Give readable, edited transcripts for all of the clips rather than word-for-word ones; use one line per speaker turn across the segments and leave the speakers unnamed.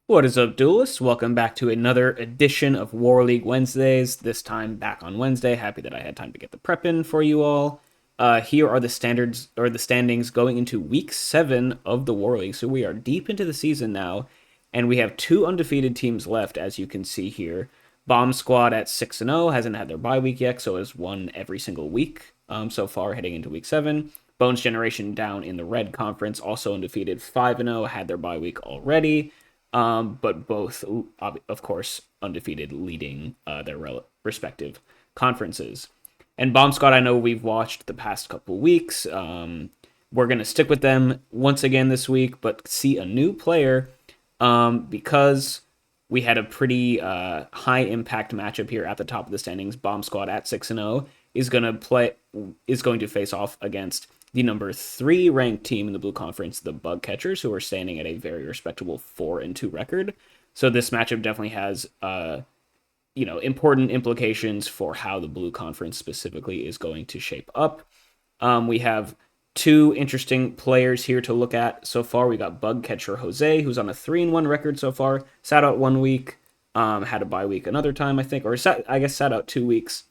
What is up, duelists? Welcome back to another edition of War League Wednesdays. This time back on Wednesday. Happy that I had time to get the prep in for you all. Here are the standards or the standings going into week 7 of the War League. So we are deep into the season now, and we have two undefeated teams left, as you can see here. Bomb Squad at 6-0 hasn't had their bye week yet, so has won every single week so far heading into week 7. Bones Generation down in the red conference, also undefeated 5-0, had their bye week already. But both, of course, undefeated, leading their respective conferences. And Bomb Squad, I know we've watched the past couple weeks. We're going to stick with them once again this week, but see a new player because we had a pretty high impact matchup here at the top of the standings. Bomb Squad at 6-0 is going to face off against the number 3 ranked team in the Blue Conference, the Bug Catchers, who are standing at a very respectable 4-2 record. So this matchup definitely has important implications for how the Blue Conference specifically is going to shape up. We have two interesting players here to look at so far. We got Bug Catcher Jose, who's on a 3-1 record so far. Sat out 1 week, had a bye week another time, I think, or sat out 2 weeks.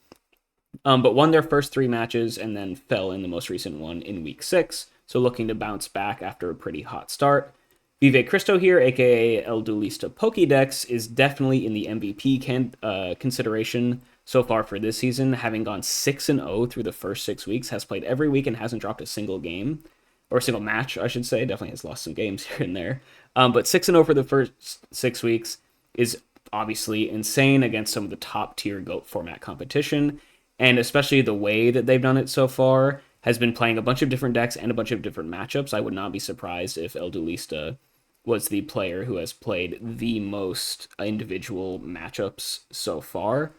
But won their first 3 matches and then fell in the most recent one in week 6. So looking to bounce back after a pretty hot start. Vive Cristo here, aka El Duelista Pokedex, is definitely in the MVP consideration so far for this season, having gone 6-0 through the first 6 weeks, has played every week and hasn't dropped a single game, or a single match, I should say. Definitely has lost some games here and there. But 6-0 for the first 6 weeks is obviously insane against some of the top tier GOAT format competition. And especially the way that they've done it so far has been playing a bunch of different decks and a bunch of different matchups. I would not be surprised if El Duelista was the player who has played the most individual matchups so far.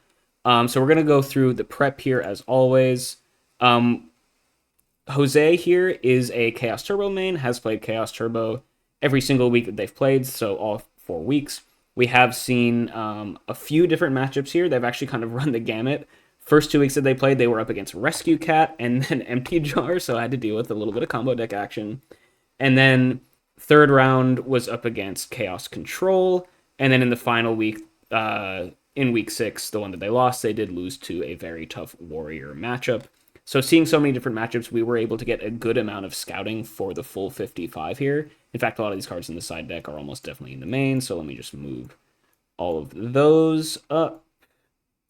So we're going to go through the prep here as always. Jose here is a Chaos Turbo main, has played Chaos Turbo every single week that they've played, so all 4 weeks. We have seen a few different matchups here. They've actually kind of run the gamut. First 2 weeks that they played, they were up against Rescue Cat and then Empty Jar, so I had to deal with a little bit of combo deck action. And then third round was up against Chaos Control, and then in the final week, in week 6, the one that they lost, they did lose to a very tough Warrior matchup. So seeing so many different matchups, we were able to get a good amount of scouting for the full 55 here. In fact, a lot of these cards in the side deck are almost definitely in the main, so let me just move all of those up.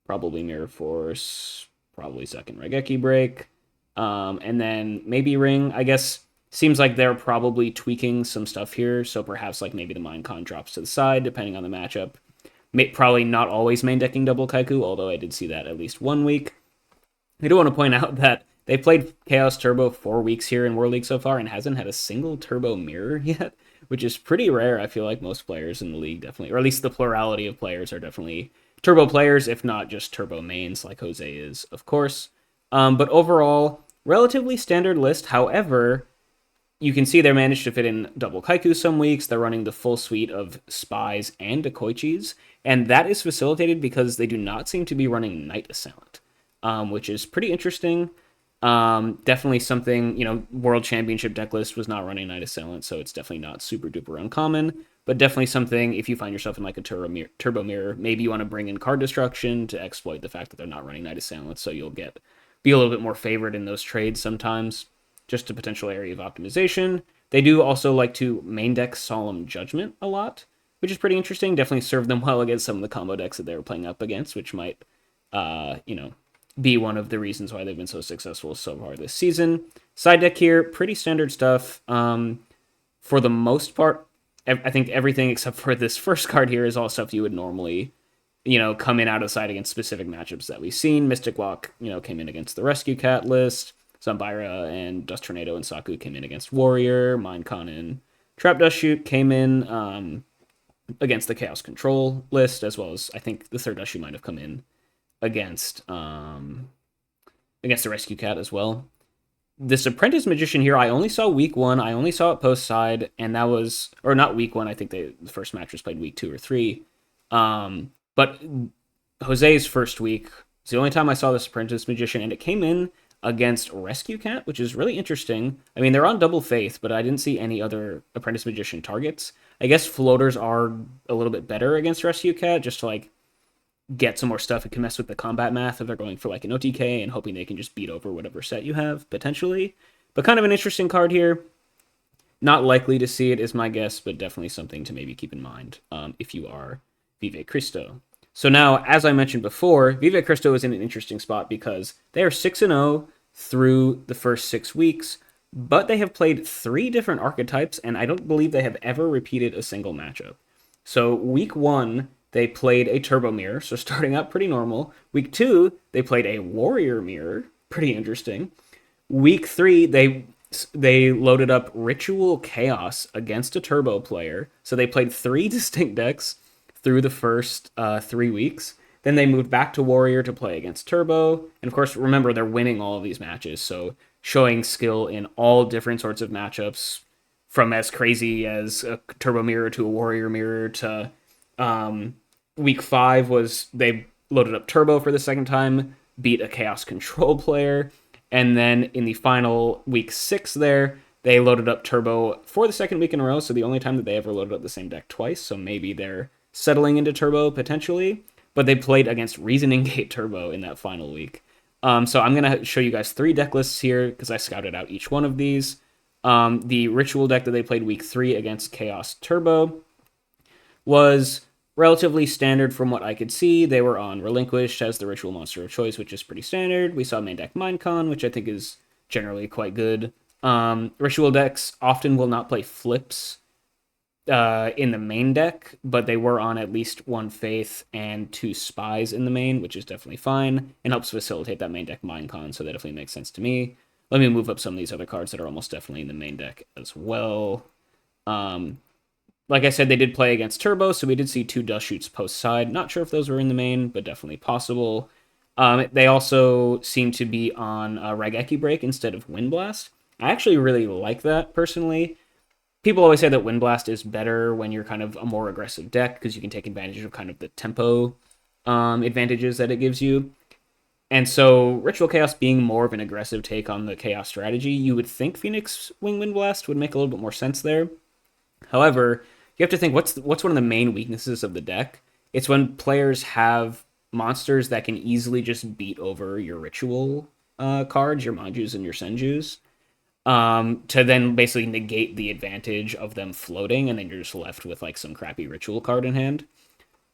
Probably Mirror Force, probably second Raigeki Break, and then maybe Ring. I guess seems like they're probably tweaking some stuff here, so perhaps like maybe the Minecon drops to the side depending on the matchup. Probably not always main decking double Kaiku, although I did see that at least 1 week. I do want to point out that they played Chaos Turbo 4 weeks here in World League so far and hasn't had a single Turbo Mirror yet, which is pretty rare. I feel like most players in the league definitely, or at least the plurality of players are definitely Turbo players, if not just Turbo mains like Jose is, of course. But overall, relatively standard list. However, you can see they managed to fit in double Kaiku some weeks. They're running the full suite of Spies and Dekoichis, and that is facilitated because they do not seem to be running Night Assailant, which is pretty interesting. Definitely something, World Championship deck list was not running Night Assailant, so it's definitely not super duper uncommon. But definitely something, if you find yourself in like a Turbo Mirror, maybe you want to bring in card destruction to exploit the fact that they're not running Night Assailant, so you'll be a little bit more favored in those trades sometimes. Just a potential area of optimization. They do also like to main deck Solemn Judgment a lot, which is pretty interesting. Definitely served them well against some of the combo decks that they were playing up against, which might, be one of the reasons why they've been so successful so far this season. Side deck here, pretty standard stuff. For the most part, I think everything except for this first card here is all stuff you would normally, come in out of side against specific matchups that we've seen. Mystic Walk, came in against the Rescue Cat list. Zambira and Dust Tornado and Saku came in against Warrior. Minecon and Trap Dust Shoot came in against the Chaos Control list, as well as I think the third Dust Shoot might have come in against the Rescue Cat as well. This Apprentice Magician here, I only saw week 1. I only saw it post side, and that was, or not week 1. I think the first match was played week 2 or 3. But Jose's first week was the only time I saw this Apprentice Magician, and it came in against Rescue Cat, which is really interesting. I mean, they're on Double Faith, but I didn't see any other Apprentice Magician targets. I guess floaters are a little bit better against Rescue Cat, just to like get some more stuff. It can mess with the combat math if they're going for like an OTK and hoping they can just beat over whatever set you have, potentially. But kind of an interesting card here. Not likely to see it is my guess, but definitely something to maybe keep in mind if you are Vive Cristo. So now, as I mentioned before, Vive Cristo is in an interesting spot because they are 6-0 through the first 6 weeks, but they have played 3 different archetypes, and I don't believe they have ever repeated a single matchup. So week 1, they played a Turbo Mirror, so starting out pretty normal. Week 2, they played a Warrior Mirror, pretty interesting. Week 3, they loaded up Ritual Chaos against a Turbo player, so they played 3 distinct decks through the first 3 weeks. Then they moved back to Warrior to play against Turbo. And of course, remember, they're winning all of these matches, so showing skill in all different sorts of matchups, from as crazy as a Turbo Mirror to a Warrior Mirror to week 5 was they loaded up Turbo for the second time, beat a Chaos Control player. And then in the final week 6 there, they loaded up Turbo for the second week in a row, so the only time that they ever loaded up the same deck twice, so maybe they're settling into Turbo potentially, but they played against Reasoning Gate Turbo in that final week. So I'm going to show you guys 3 deck lists here because I scouted out each one of these. The Ritual deck that they played week 3 against Chaos Turbo was relatively standard from what I could see. They were on Relinquished as the Ritual monster of choice, which is pretty standard. We saw main deck Minecon, which I think is generally quite good. Ritual decks often will not play flips in the main deck, but they were on at least 1 Faith and 2 Spies in the main, which is definitely fine and helps facilitate that main deck Minecon, so that definitely makes sense to me. Let me move up some of these other cards that are almost definitely in the main deck as well. Like I said, they did play against Turbo, so we did see 2 Dust Shoots post-side. Not sure if those were in the main, but definitely possible. They also seem to be on Raigeki Break instead of Wind Blast. I actually really like that, personally. People always say that Wind Blast is better when you're kind of a more aggressive deck, because you can take advantage of kind of the tempo advantages that it gives you. And so Ritual Chaos being more of an aggressive take on the Chaos strategy, you would think Phoenix Wing Wind Blast would make a little bit more sense there. However, you have to think, what's one of the main weaknesses of the deck? It's when players have monsters that can easily just beat over your Ritual cards, your Manjus and your Senjus, to then basically negate the advantage of them floating, and then you're just left with like some crappy Ritual card in hand.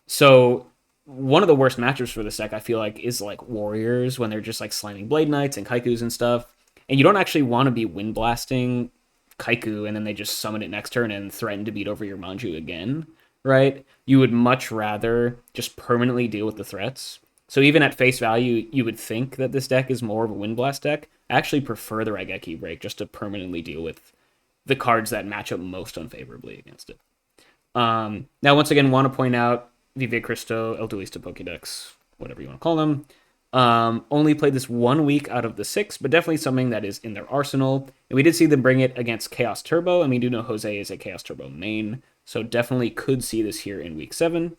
So one of the worst matchups for this deck, I feel like, is like Warriors, when they're just like slamming Blade Knights and Kaikus and stuff, and you don't actually want to be Wind Blasting Kaiku and then they just summon it next turn and threaten to beat over your Manju again, right? You would much rather just permanently deal with the threats. So even at face value, you would think that this deck is more of a Wind Blast deck. I actually prefer the Raigeki Break just to permanently deal with the cards that match up most unfavorably against it. Now, once again, want to point out Vive Cristo, El Duelista Pokedex, whatever you want to call them. Only played this 1 week out of the 6, but definitely something that is in their arsenal. And we did see them bring it against Chaos Turbo, and we do know Jose is a Chaos Turbo main, so definitely could see this here in week 7.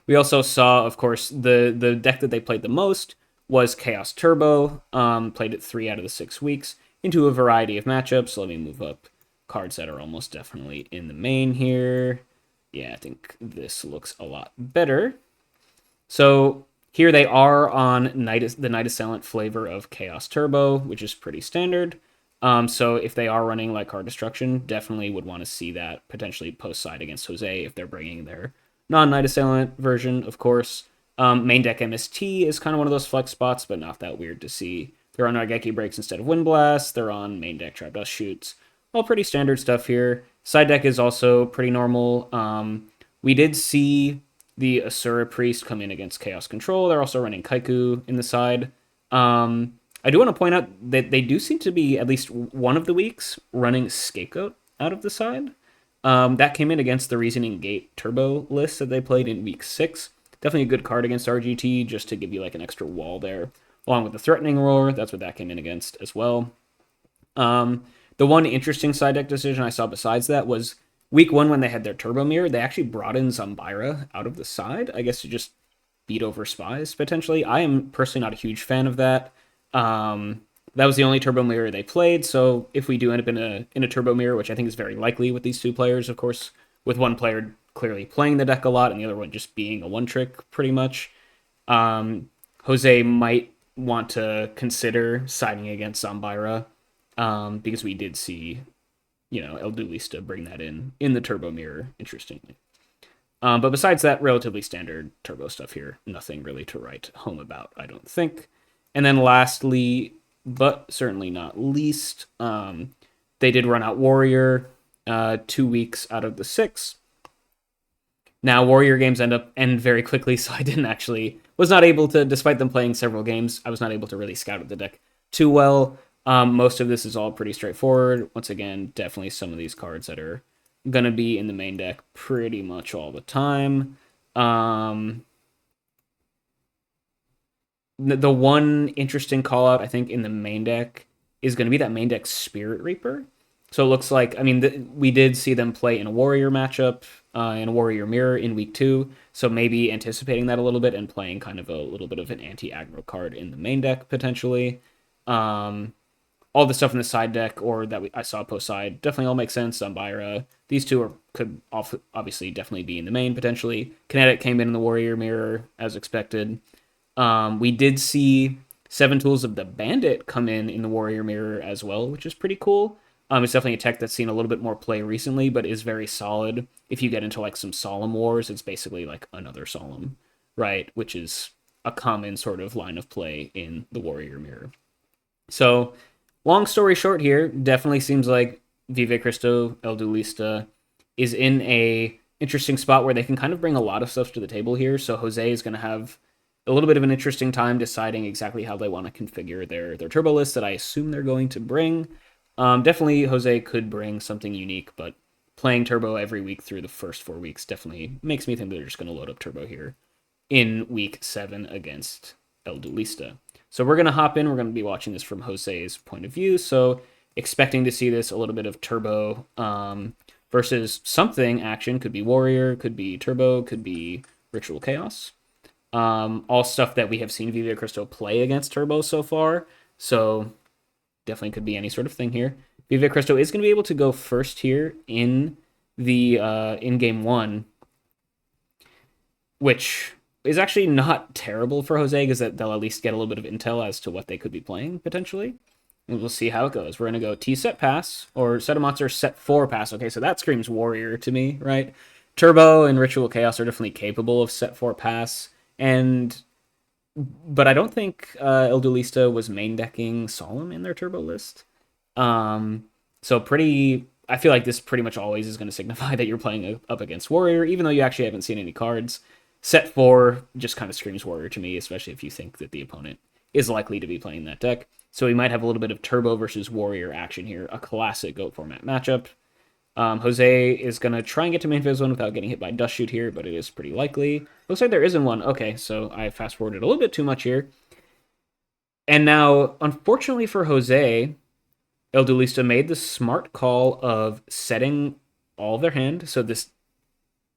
We also saw, of course, the deck that they played the most was Chaos Turbo. Played it 3 out of the 6 weeks into a variety of matchups. So let me move up cards that are almost definitely in the main here. Yeah, I think this looks a lot better. So here they are on the Night Assailant flavor of Chaos Turbo, which is pretty standard. So if they are running like Card Destruction, definitely would want to see that potentially post-side against Jose if they're bringing their non-Night Assailant version, of course. Main deck MST is kind of one of those flex spots, but not that weird to see. They're on Raigeki Breaks instead of Wind Blast. They're on main deck Trap Dust Shoots. All pretty standard stuff here. Side deck is also pretty normal. We did see the Asura Priest come in against Chaos Control. They're also running Kaiku in the side. I do want to point out that they do seem to be, at least one of the weeks, running Scapegoat out of the side. That came in against the Reasoning Gate Turbo list that they played in week 6. Definitely a good card against RGT, just to give you like an extra wall there. Along with the Threatening Roar, that's what that came in against as well. The one interesting side deck decision I saw besides that was week 1 when they had their Turbo Mirror, they actually brought in Zambira out of the side, I guess to just beat over Spies, potentially. I am personally not a huge fan of that. That was the only turbo mirror they played. So if we do end up in a turbo mirror, which I think is very likely with these two players, of course, with one player clearly playing the deck a lot and the other one just being a one trick pretty much, Jose might want to consider siding against Zambira, because we did see, El Duelista bring that in the turbo mirror, interestingly. But besides that, relatively standard turbo stuff here. Nothing really to write home about, I don't think. And then lastly, but certainly not least, they did run out Warrior 2 weeks out of the 6. Now, Warrior games end very quickly, so I didn't actually was not able to, despite them playing several games, I was not able to really scout the deck too well. Most of this is all pretty straightforward. Once again, definitely some of these cards that are gonna be in the main deck pretty much all the time. The one interesting call out I think in the main deck is going to be that main deck Spirit Reaper. So it looks like, I mean, we did see them play in a Warrior matchup, in a Warrior Mirror in week 2. So maybe anticipating that a little bit and playing kind of a little bit of an anti-aggro card in the main deck potentially. All the stuff in the side deck or that I saw post side definitely all makes sense. Zambira, these two could obviously definitely be in the main potentially. Kinetic came in the Warrior Mirror as expected. We did see 7 Tools of the Bandit come in the Warrior Mirror as well, which is pretty cool. It's definitely a tech that's seen a little bit more play recently, but is very solid. If you get into like some Solemn Wars, it's basically like another Solemn, right? Which is a common sort of line of play in the Warrior Mirror. So, long story short here, definitely seems like Vive Cristo El Duelista is in a interesting spot where they can kind of bring a lot of stuff to the table here. So Jose is going to have a little bit of an interesting time deciding exactly how they want to configure their turbo list that I assume they're going to bring. Definitely Jose could bring something unique, but playing turbo every week through the first 4 weeks definitely makes me think they're just going to load up turbo here in week 7 against El Duelista. So we're going to hop in. We're going to be watching this from Jose's point of view. So expecting to see this a little bit of turbo versus something action. Could be Warrior, could be turbo, could be Ritual Chaos. All stuff that we have seen Vive Cristo play against turbo so far. So definitely could be any sort of thing here. Vive Cristo is going to be able to go first here in the in game 1, which is actually not terrible for Jose because they'll at least get a little bit of intel as to what they could be playing potentially. And we'll see how it goes. We're going to go T set pass or set a monster set 4 pass. Okay, so that screams Warrior to me, right? Turbo and Ritual Chaos are definitely capable of set 4 pass. But I don't think El Duelista was main decking Solemn in their turbo list. So I feel like this pretty much always is going to signify that you're playing up against Warrior, even though you actually haven't seen any cards. Set 4 just kind of screams Warrior to me, especially if you think that the opponent is likely to be playing that deck. So we might have a little bit of Turbo versus Warrior action here, a classic GOAT format matchup. Jose is going to try and get to main phase 1 without getting hit by Dust Shoot here, but it is pretty likely. Looks like there isn't one. Okay, so I fast-forwarded a little bit too much here. And now, unfortunately for Jose, El Duelista made the smart call of setting all of their hand. So this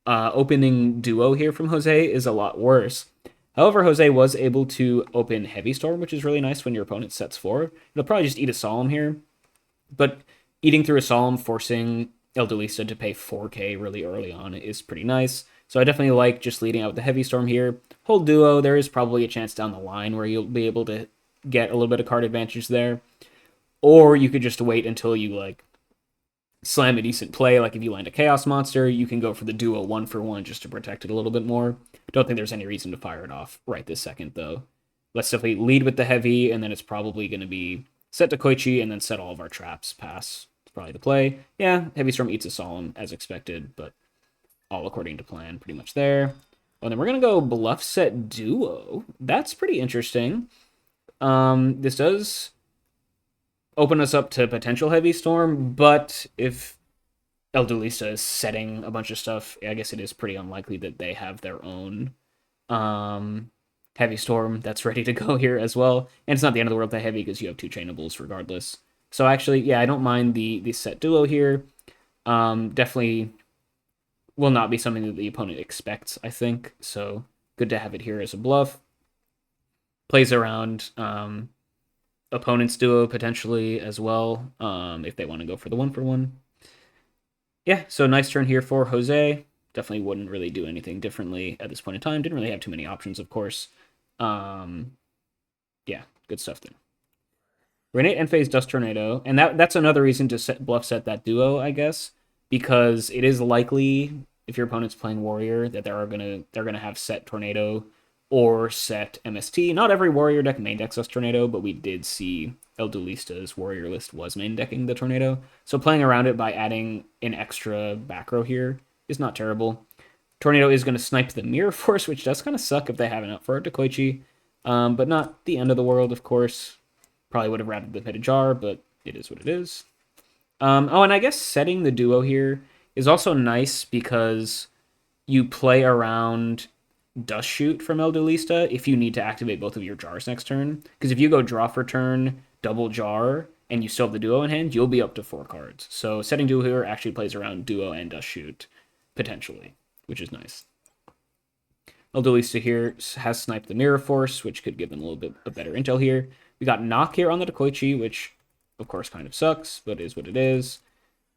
opening duo here from Jose is a lot worse. However, Jose was able to open Heavy Storm, which is really nice when your opponent sets 4. They'll probably just eat a Solemn here. But eating through a Solemn, forcing El Duelista to pay 4k really early on is pretty nice. So I definitely like just leading out with the Heavy Storm here. Whole duo, there is probably a chance down the line where you'll be able to get a little bit of card advantage there. Or you could just wait until you slam a decent play. Like if you land a Chaos Monster, you can go for the duo 1-for-1 just to protect it a little bit more. Don't think there's any reason to fire it off right this second though. Let's definitely lead with the Heavy, and then it's probably going to be set to Koichi and then set all of our traps. Pass. Probably the play. Yeah, Heavy Storm eats a Solemn as expected, but all according to plan pretty much there. And then we're going to go Bluff Set Duo. That's pretty interesting. This does open us up to potential Heavy Storm, but if El Duelista is setting a bunch of stuff, I guess it is pretty unlikely that they have their own Heavy Storm that's ready to go here as well. And it's not the end of the world that Heavy because you have 2 chainables regardless. So actually, yeah, I don't mind the set duo here. Definitely will not be something that the opponent expects, I think. So good to have it here as a bluff. Plays around opponent's duo potentially as well, if they want to go for the 1-for-1. Yeah, so nice turn here for Jose. Definitely wouldn't really do anything differently at this point in time. Didn't really have too many options, of course. Yeah, good stuff there. Renate and phase Dust Tornado, and that's another reason to bluff set that duo, I guess, because it is likely if your opponent's playing Warrior that they're gonna have set Tornado or set MST. Not every Warrior deck main decks Dust Tornado, but we did see El Duelista's Warrior list was main decking the Tornado, so playing around it by adding an extra back row here is not terrible. Tornado is going to snipe the Mirror Force, which does kind of suck if they have an out for Koichi, but not the end of the world, of course. Probably would have rather the Pitted Jar, but it is what it is. Oh, and I guess setting the duo here is also nice because you play around Dust Shoot from El Duelista if you need to activate both of your jars next turn. Because if you go draw for turn, double jar, and you still have the duo in hand, you'll be up to 4 cards. So setting duo here actually plays around duo and Dust Shoot, potentially, which is nice. El Duelista here has sniped the Mirror Force, which could give them a little bit of better intel here. We got Knock here on the Koichi, which of course kind of sucks, but is what it is.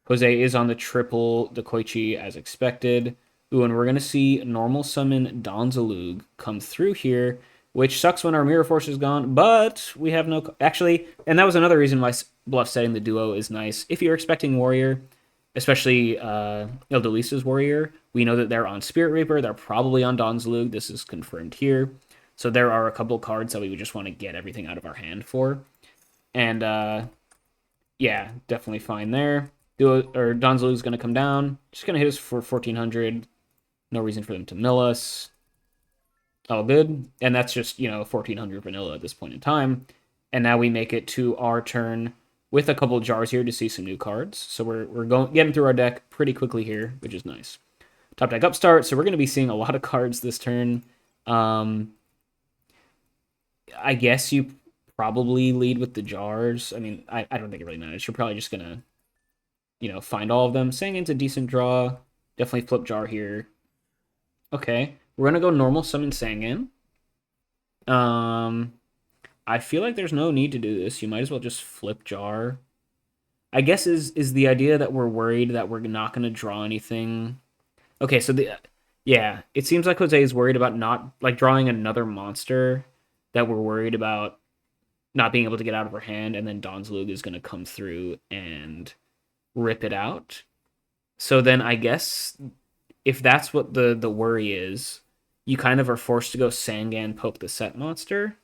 Jose is on the triple Koichi as expected. Ooh, and we're going to see normal summon Donzalug come through here, which sucks when our Mirror Force is gone, but we have no... Actually, and that was another reason why bluff setting the duo is nice. If you're expecting Warrior, especially El Duelista's Warrior, we know that they're on Spirit Reaper, they're probably on Donzalug, this is confirmed here. So there are a couple cards that we would just want to get everything out of our hand for. And yeah, definitely fine there. Donzalug's going to come down. Just going to hit us for 1,400. No reason for them to mill us. All good. And that's just, 1,400 vanilla at this point in time. And now we make it to our turn with a couple jars here to see some new cards. So we're getting through our deck pretty quickly here, which is nice. Top deck upstart. So we're going to be seeing a lot of cards this turn. I guess you probably lead with the jars. I mean, I don't think it really matters. You're probably just going to, find all of them. Sangan's a decent draw. Definitely flip jar here. Okay. We're going to go normal summon Sangan. I feel like there's no need to do this. You might as well just flip jar. I guess is the idea that we're worried that we're not going to draw anything. Okay, so yeah, it seems like Jose is worried about not drawing another monster that we're worried about not being able to get out of our hand, and then Donzalug is going to come through and rip it out. So then I guess if that's what the worry is, you kind of are forced to go Sangan poke the set monster.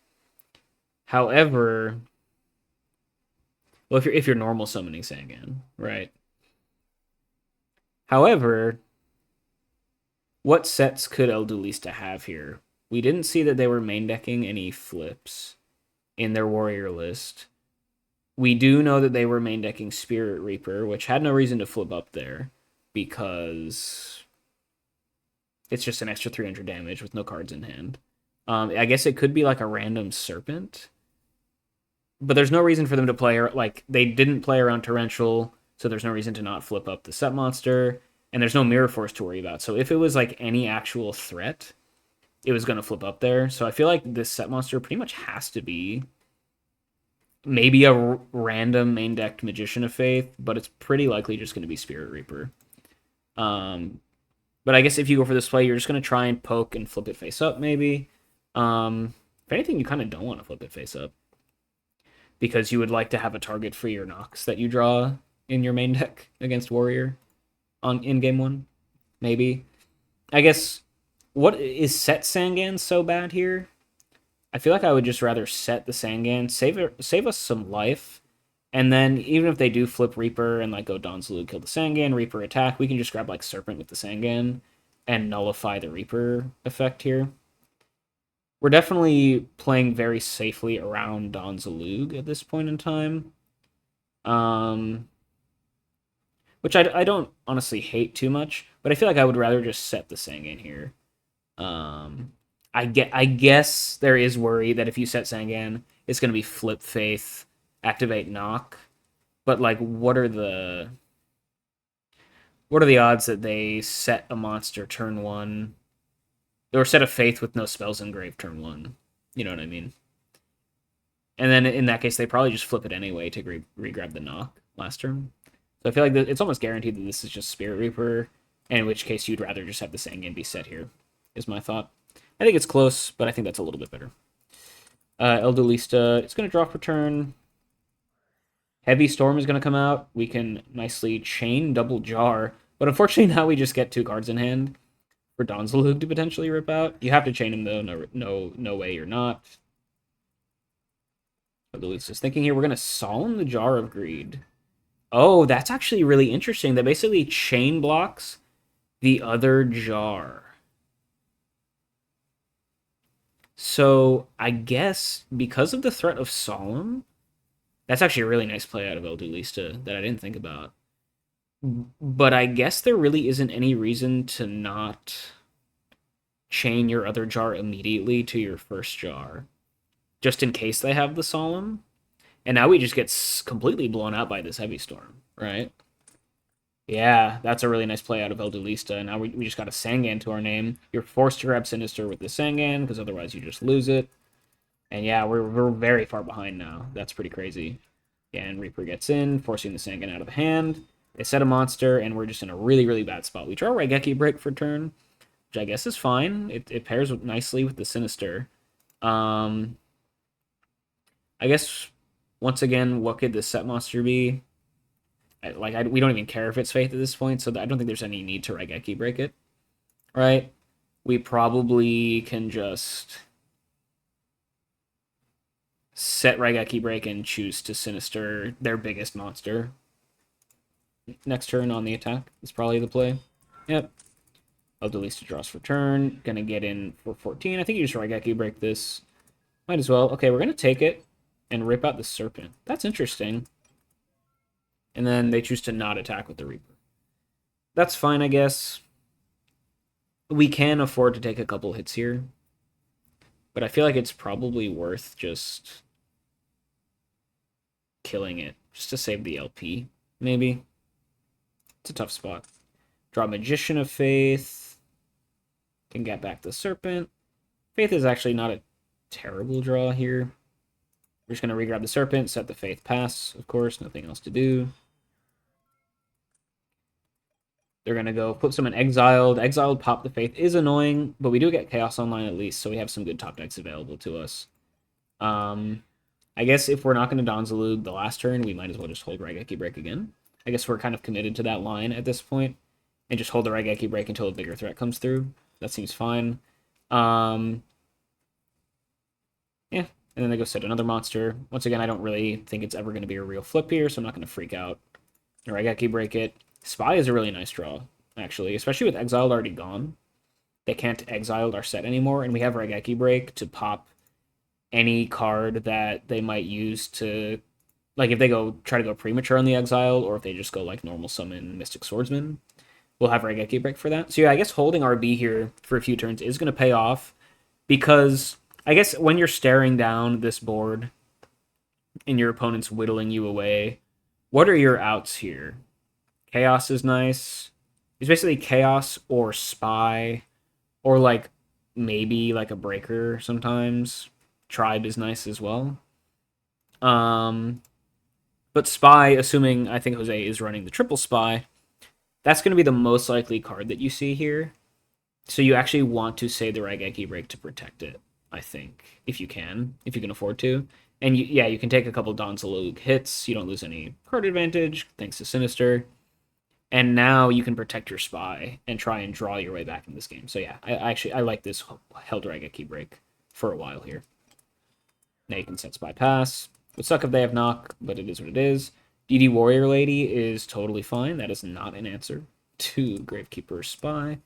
However, well, if you're normal summoning Sangan, right? However, what sets could El Duelista have here? We didn't see that they were main decking any flips in their warrior list. We do know that they were main decking Spirit Reaper, which had no reason to flip up there because it's just an extra 300 damage with no cards in hand. I guess it could be like a random Serpent, but there's no reason for them to play, they didn't play around Torrential, so there's no reason to not flip up the set monster, and there's no Mirror Force to worry about. So if it was any actual threat, it was going to flip up there. So I feel like this set monster pretty much has to be maybe a random main decked Magician of Faith, but it's pretty likely just going to be Spirit Reaper. But I guess if you go for this play, you're just going to try and poke and flip it face up, maybe. If anything, you kind of don't want to flip it face up, because you would like to have a target for your knocks that you draw in your main deck against Warrior in game 1, maybe. I guess, what is set Sangan so bad here? I feel like I would just rather set the Sangan, save us some life, and then even if they do flip Reaper and go Donzalug, kill the Sangan, Reaper attack, we can just grab Serpent with the Sangan and nullify the Reaper effect here. We're definitely playing very safely around Donzalug at this point in time. Which I don't honestly hate too much, but I feel like I would rather just set the Sangan here. I guess there is worry that if you set Sangan, it's going to be flip Faith, activate Knock, but what are the odds that they set a monster turn 1, or set a Faith with no spells engraved turn 1? You know what I mean? And then in that case, they probably just flip it anyway to re-grab the knock last turn. So I feel like it's almost guaranteed that this is just Spirit Reaper, and in which case you'd rather just have the Sangan be set here, is my thought. I think it's close, but I think that's a little bit better. El Duelista, it's going to draw for turn. Heavy Storm is going to come out. We can nicely chain Double Jar, but unfortunately now we just get 2 cards in hand for Donzalug to potentially rip out. You have to chain him though. No way you're not. El Duelista's thinking here. We're going to Solemn the Jar of Greed. Oh, that's actually really interesting. That basically chain blocks the other jar. So I guess because of the threat of Solemn, that's actually a really nice play out of El Duelista that I didn't think about. But I guess there really isn't any reason to not chain your other jar immediately to your first jar, just in case they have the Solemn. And now we just get completely blown out by this Heavy Storm, right? Yeah, that's a really nice play out of El Duelista. Now we just got a Sangan to our name. You're forced to grab Sinister with the Sangan, because otherwise you just lose it. And yeah, we're very far behind now. That's pretty crazy. Yeah, and Reaper gets in, forcing the Sangan out of hand. They set a monster, and we're just in a really, really bad spot. We draw Raigeki Break for turn, which I guess is fine. It pairs nicely with the Sinister. I guess, once again, what could this set monster be? We don't even care if it's Faith at this point, so I don't think there's any need to Raigeki Break it, right? We probably can just set Raigeki Break and choose to Sinister their biggest monster. Next turn on the attack is probably the play. Yep. El Duelista draws for turn. Gonna get in for 14. I think you just Raigeki Break this. Might as well. Okay, we're gonna take it and rip out the Serpent. That's interesting. And then they choose to not attack with the Reaper. That's fine, I guess. We can afford to take a couple hits here. But I feel like it's probably worth just killing it. Just to save the LP, maybe. It's a tough spot. Draw Magician of Faith. Can get back the Serpent. Faith is actually not a terrible draw here. We're just going to regrab the Serpent, set the Faith pass, of course. Nothing else to do. They're going to go put someone Exiled. Exiled, pop the Faith is annoying, but we do get Chaos Online at least, so we have some good top decks available to us. I guess if we're not going to Donzalug the last turn, we might as well just hold Raigeki Break again. I guess we're kind of committed to that line at this point, and just hold the Raigeki Break until a bigger threat comes through. That seems fine. Yeah, and then they go set another monster. Once again, I don't really think it's ever going to be a real flip here, so I'm not going to freak out. Raigeki Break it. Spy is a really nice draw, actually, especially with Exiled already gone. They can't Exiled our set anymore, and we have Raigeki Break to pop any card that they might use to, like, if they try to go premature on the Exile, or if they just go like normal summon Mystic Swordsman, we'll have Raigeki Break for that. So yeah, I guess holding RB here for a few turns is going to pay off, because I guess when you're staring down this board and your opponent's whittling you away, what are your outs here? Chaos is nice. It's basically Chaos or Spy, or like maybe like a Breaker sometimes. Tribe is nice as well. But Spy, assuming I think Jose is running the triple Spy, that's going to be the most likely card that you see here. So you actually want to say the Raigeki Break to protect it, I think, if you can afford to. And you can take a couple Donzalug hits. You don't lose any card advantage thanks to Sinister. And now you can protect your Spy and try and draw your way back in this game. So yeah, I like this held Raigeki Break for a while here. Now you can set Spy pass. It would suck if they have knock, but it is what it is. DD Warrior Lady is totally fine. That is not an answer to Gravekeeper Spy.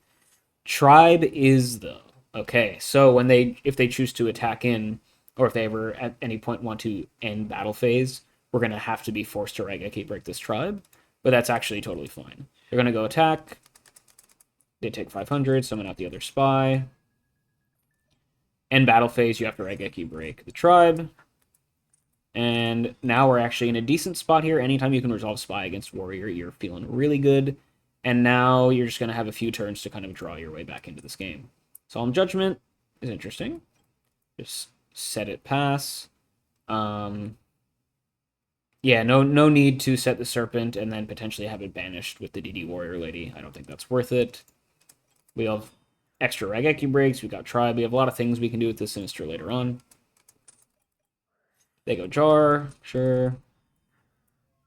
Tribe is, though. Okay, so if they choose to attack in, or if they ever at any point want to end battle phase, we're going to have to be forced to Raigeki Break this Tribe. But that's actually totally fine. They're going to go attack. They take 500, summon out the other Spy. End battle phase, you have to Raigeki Break the Tribe. And now we're actually in a decent spot here. Anytime you can resolve Spy against Warrior, you're feeling really good. And now you're just going to have a few turns to kind of draw your way back into this game. Solemn Judgment is interesting. Just set it pass. Um, yeah, no need to set the Serpent and then potentially have it banished with the DD Warrior Lady. I don't think that's worth it. We have extra Raigeki breaks. We got Tribe. We have a lot of things we can do with the Sinister later on. They go Jar, sure.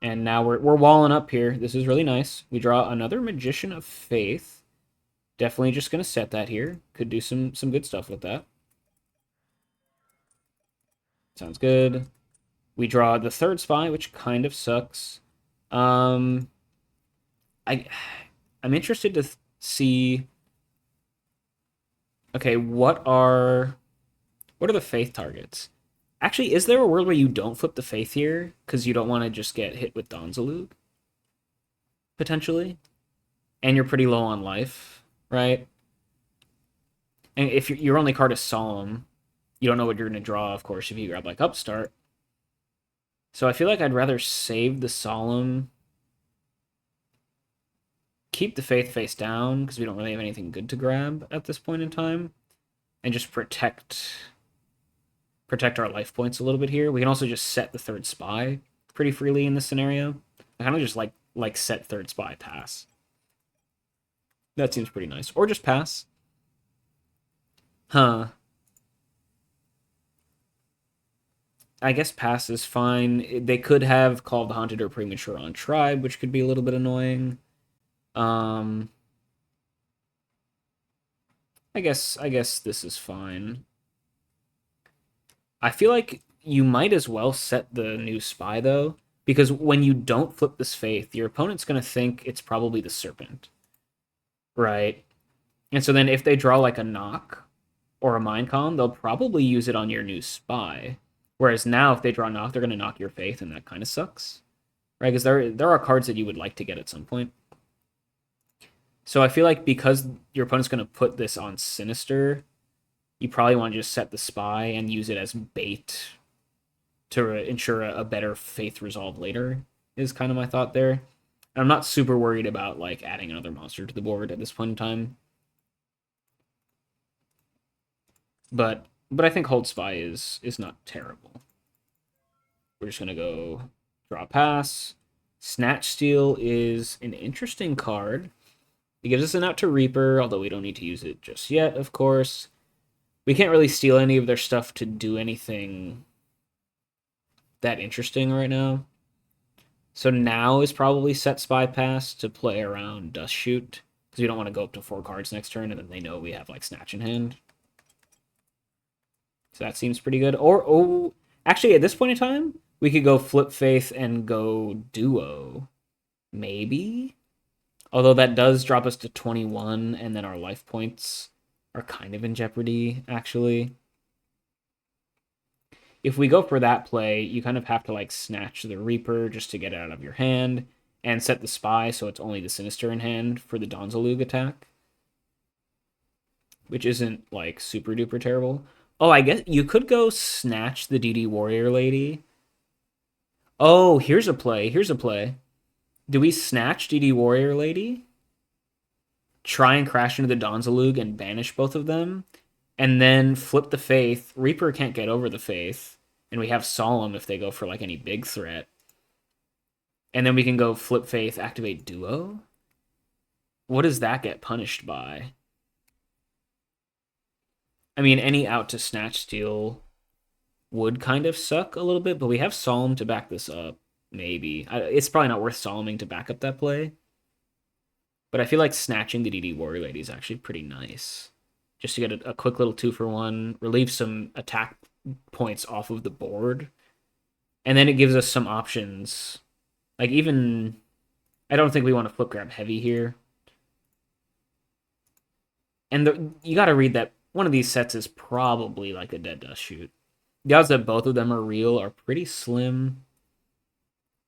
And now we're walling up here. This is really nice. We draw another Magician of Faith. Definitely just gonna set that here. Could do some good stuff with that. Sounds good. We draw the third spy, which kind of sucks. Um, I I'm interested to see. Okay, what are the faith targets? Actually, is there a world where you don't flip the faith here because you don't want to just get hit with Donzalug potentially, and you're pretty low on life, right? And if your only card is Solemn, you don't know what you're going to draw, of course, if you grab like Upstart. So I feel like I'd rather save the Solemn, keep the Faith face down because we don't really have anything good to grab at this point in time, and just protect our life points a little bit here. We can also just set the third spy pretty freely in this scenario. I kind of just like set third spy pass. That seems pretty nice. Or just pass. Huh. I guess pass is fine. They could have Call of the Haunted or Premature on Tribe, which could be a little bit annoying. Um, I guess this is fine. I feel like you might as well set the new spy though, because when you don't flip this faith, your opponent's gonna think it's probably the serpent, right? And so then if they draw like a knock or a mind con, they'll probably use it on your new spy. Whereas now, if they draw knock, they're gonna knock your faith, and that kind of sucks, right? Because there are cards that you would like to get at some point. So I feel like because your opponent's gonna put this on Sinister, you probably want to just set the spy and use it as bait to ensure a better faith resolve later. Is kind of my thought there. And I'm not super worried about like adding another monster to the board at this point in time. But I think Hold Spy is not terrible. We're just gonna go draw pass. Snatch Steal is an interesting card. It gives us an out to Reaper, although we don't need to use it just yet, of course. We can't really steal any of their stuff to do anything that interesting right now. So now is probably set Spy Pass to play around Dust Shoot, because we don't want to go up to 4 cards next turn, and then they know we have like Snatch in hand. So that seems pretty good. Or, oh, actually, at this point in time, we could go Flip Faith and go Duo. Maybe? Although that does drop us to 21, and then our life points are kind of in jeopardy, actually. If we go for that play, you kind of have to like snatch the Reaper just to get it out of your hand, and set the Spy so it's only the Sinister in hand for the Donzalug attack, which isn't like super duper terrible. Oh, I guess you could go snatch the DD Warrior Lady. Oh, here's a play. Here's a play. Do we snatch DD Warrior Lady? Try and crash into the Donzalug and banish both of them? And then flip the Faith. Reaper can't get over the Faith. And we have Solemn if they go for like any big threat. And then we can go flip Faith, activate Duo? What does that get punished by? I mean, any out to Snatch Steal would kind of suck a little bit, but we have Solemn to back this up. Maybe. It's probably not worth Solemning to back up that play. But I feel like snatching the DD Warrior Lady is actually pretty nice. Just to get a quick little 2-for-1, relieve some attack points off of the board. And then it gives us some options. Like even... I don't think we want to flip grab heavy here. And you got to read that one of these sets is probably like a Dead Dust Shoot. The odds that both of them are real are pretty slim.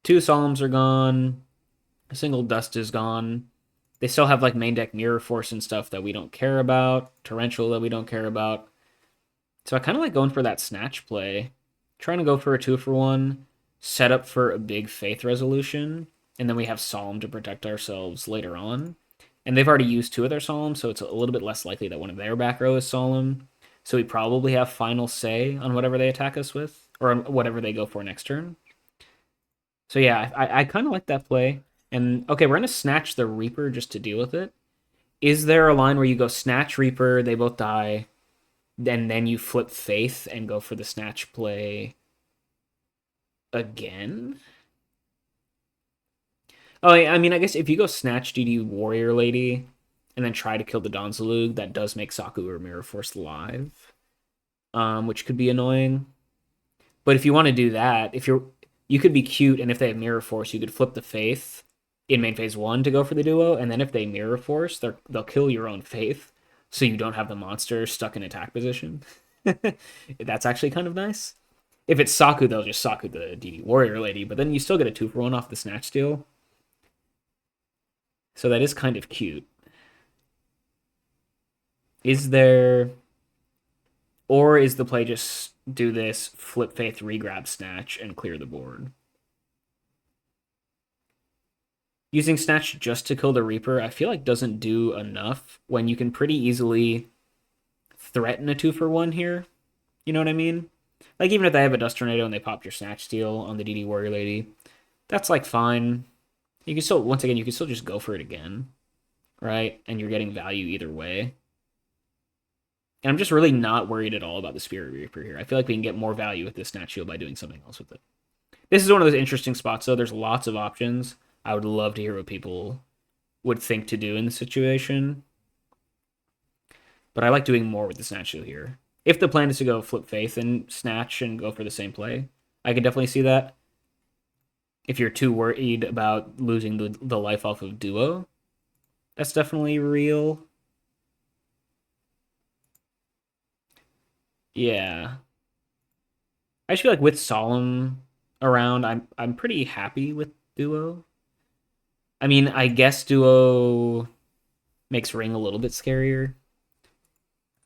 2 Solemns are gone. A single Dust is gone. They still have like main deck Mirror Force and stuff that we don't care about. Torrential that we don't care about. So I kind of like going for that Snatch play. Trying to go for a 2-for-1. Set up for a big Faith Resolution. And then we have Solemn to protect ourselves later on. And they've already used 2 of their Solemn, so it's a little bit less likely that one of their back row is Solemn. So we probably have final say on whatever they attack us with, or on whatever they go for next turn. So yeah, I kind of like that play. And okay, we're gonna snatch the Reaper just to deal with it. Is there a line where you go snatch Reaper, they both die, and then you flip Faith and go for the snatch play again? Oh, I mean, I guess if you go snatch DD Warrior Lady and then try to kill the Donzalug, that does make Saku or Mirror Force live, which could be annoying. But if you want to do that, you could be cute, and if they have Mirror Force, you could flip the Faith in main phase 1 to go for the duo, and then if they Mirror Force, they'll kill your own Faith, so you don't have the monster stuck in attack position. That's actually kind of nice. If it's Saku, they'll just Saku the DD Warrior Lady, but then you still get a 2-for-1 off the Snatch Steal. So that is kind of cute. Is there... Or is the play just do this, flip Faith, regrab Snatch, and clear the board? Using Snatch just to kill the Reaper, I feel like doesn't do enough when you can pretty easily threaten a 2-for-1 here. You know what I mean? Like, even if they have a Dust Tornado and they pop your Snatch Steal on the DD Warrior Lady, that's, like, fine. You can still, once again, you can still just go for it again, right? And you're getting value either way. And I'm just really not worried at all about the Spirit Reaper here. I feel like we can get more value with this Snatch Shield by doing something else with it. This is one of those interesting spots, though. There's lots of options. I would love to hear what people would think to do in the situation. But I like doing more with the Snatch Shield here. If the plan is to go flip Faith and Snatch and go for the same play, I can definitely see that. If you're too worried about losing the life off of Duo, that's definitely real. Yeah. I just feel like with Solemn around, I'm pretty happy with Duo. I mean, I guess Duo makes Ring a little bit scarier.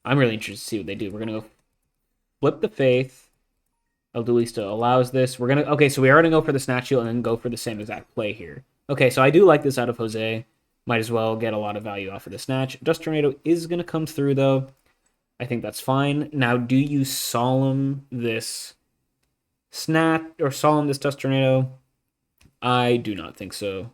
I'm really interested to see what they do. We're gonna go flip the Faith. El Duelista allows this. Okay, so we are gonna go for the Snatch Shield and then go for the same exact play here. Okay, so I do like this out of Jose. Might as well get a lot of value off of the Snatch. Dust Tornado is gonna come through though. I think that's fine. Now, do you Solemn this Snatch or Solemn this Dust Tornado? I do not think so.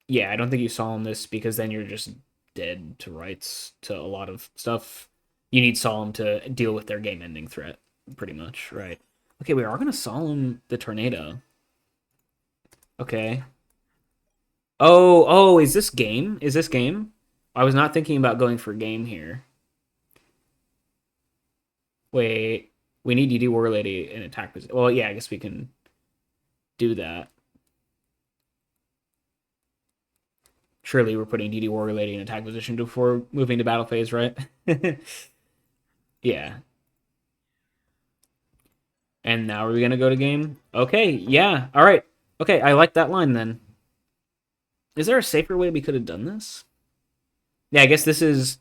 Yeah, I don't think you Solemn this because then you're just dead to rights to a lot of stuff. You need Solemn to deal with their game-ending threat, pretty much, right? Okay, we are gonna Solemn the Tornado. Okay. Oh, is this game? Is this game? I was not thinking about going for game here. Wait, we need DD War Lady in attack position. Well, yeah, I guess we can do that. Surely we're putting DD Warrior Lady in attack position before moving to battle phase, right? Yeah. And now are we gonna go to game? Okay, yeah. All right. Okay, I like that line then. Is there a safer way we could have done this? Yeah, I guess this is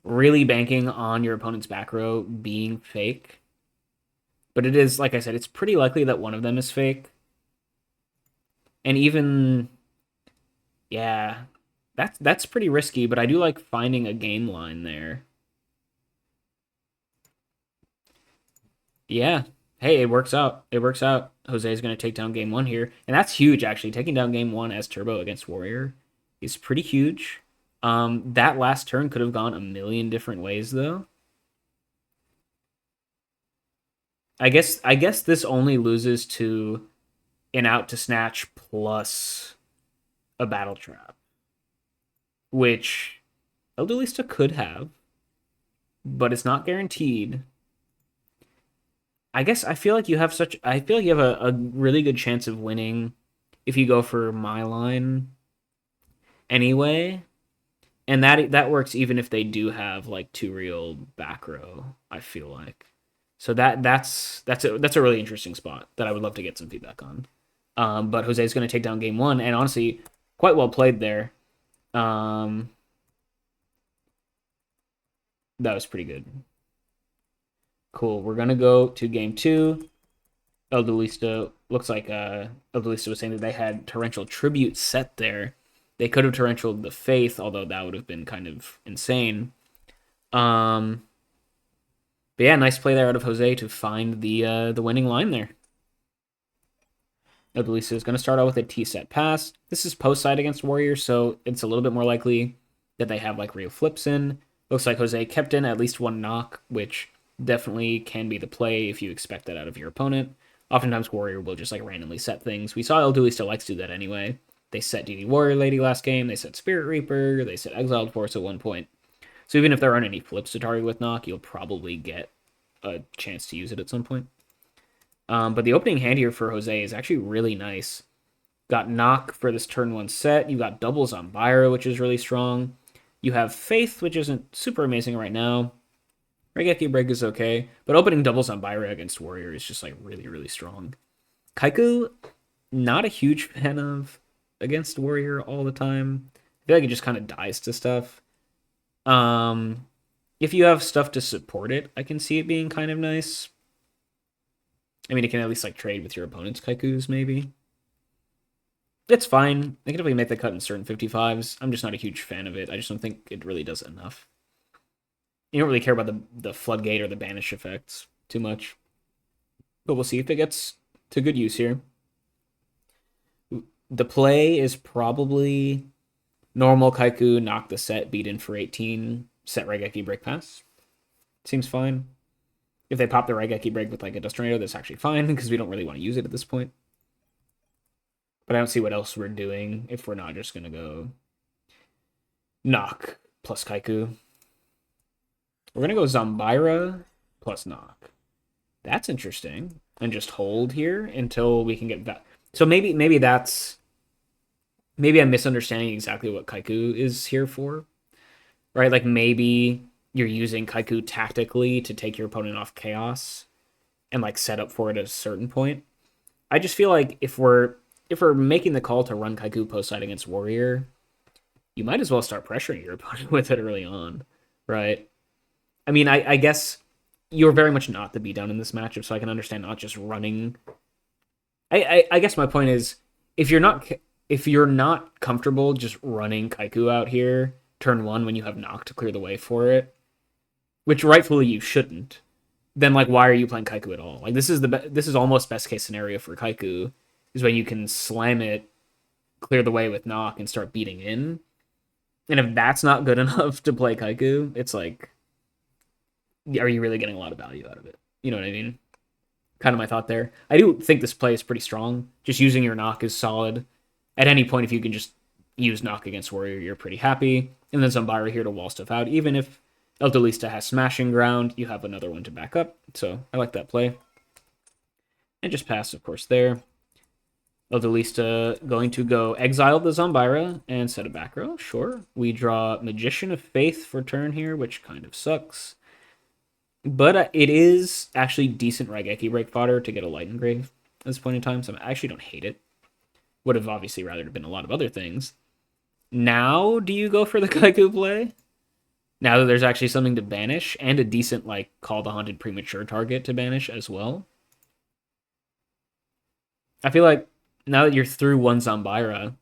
really banking on your opponent's back row being fake. But it is, like I said, it's pretty likely that one of them is fake. And even, yeah, that's pretty risky, but I do like finding a game line there. Yeah. Hey, it works out. It works out. Jose is going to take down game 1 here. And that's huge, actually. Taking down game 1 as Turbo against Warrior is pretty huge. That last turn could have gone a million different ways, though. I guess this only loses to an out to snatch plus a battle trap, which El Duelista could have, but it's not guaranteed. I guess I feel like you have a really good chance of winning if you go for my line anyway. And that works even if they do have like 2 real back row, I feel like. So that's a really interesting spot that I would love to get some feedback on. But Jose's going to take down game 1, and honestly, quite well played there. That was pretty good. Cool. We're going to go to game 2. Looks like El Duelista was saying that they had Torrential Tribute set there. They could have torrentialed the Faith, although that would have been kind of insane. But yeah, nice play there out of Jose to find the winning line there. Duelista is going to start out with a T-set pass. This is post-side against Warriors, so it's a little bit more likely that they have like real flips in. Looks like Jose kept in at least one knock, which definitely can be the play if you expect that out of your opponent. Oftentimes Warrior will just like randomly set things. We saw El Duelista likes to do that anyway. They set DD Warrior Lady last game, they set Spirit Reaper, they set Exiled Force at one point. So even if there aren't any flips to target with knock, you'll probably get a chance to use it at some point. But the opening hand here for Jose is actually really nice. Got knock for this turn 1 set. You got doubles on Byra, which is really strong. You have Faith, which isn't super amazing right now. Regeki Break is okay, but opening doubles on Byra against Warrior is just like really, really strong. Kaiku, not a huge fan of against Warrior all the time. I feel like it just kind of dies to stuff. If you have stuff to support it, I can see it being kind of nice. I mean, it can at least like trade with your opponent's Kaikus, maybe. It's fine. They can definitely make the cut in certain 55s. I'm just not a huge fan of it. I just don't think it really does enough. You don't really care about the floodgate or the banish effects too much. But we'll see if it gets to good use here. The play is probably normal Kaiku, knock the set, beat in for 18, set Regeki break pass. Seems fine. If they pop the Regeki break with like a Dust Tornado, that's actually fine because we don't really want to use it at this point. But I don't see what else we're doing if we're not just going to go knock plus Kaiku. We're going to go Zambira plus knock. That's interesting. And just hold here until we can get that. So maybe that's... Maybe I'm misunderstanding exactly what Kaiku is here for. Right? Like maybe you're using Kaiku tactically to take your opponent off Chaos and like set up for it at a certain point. I just feel like if we're making the call to run Kaiku post-side against Warrior, you might as well start pressuring your opponent with it early on, right? I mean, I guess you're very much not the beatdown in this matchup, so I can understand not just running. I guess my point is, if you're not comfortable just running Kaiku out here turn 1 when you have knock to clear the way for it, which rightfully you shouldn't, then like why are you playing Kaiku at all? Like this is almost best case scenario for Kaiku, is when you can slam it, clear the way with knock, and start beating in. And if that's not good enough to play Kaiku, it's like, are you really getting a lot of value out of it? You know what I mean? Kind of my thought there. I do think this play is pretty strong. Just using your knock is solid. At any point, if you can just use knock against Warrior, you're pretty happy. And then Zambira here to wall stuff out. Even if El Duelista has smashing ground, you have another one to back up. So I like that play. And just pass, of course, there. El Duelista going to go exile the Zambira and set a back row. Sure. We draw Magician of Faith for turn here, which kind of sucks. But it is actually decent Raigeki break fodder to get a Light Engrave at this point in time, so I actually don't hate it. Would have obviously rather been a lot of other things. Now, do you go for the Kaiku play? Now that there's actually something to banish, and a decent, like, Call the Haunted Premature target to banish as well. I feel like now that you're through one Zambira,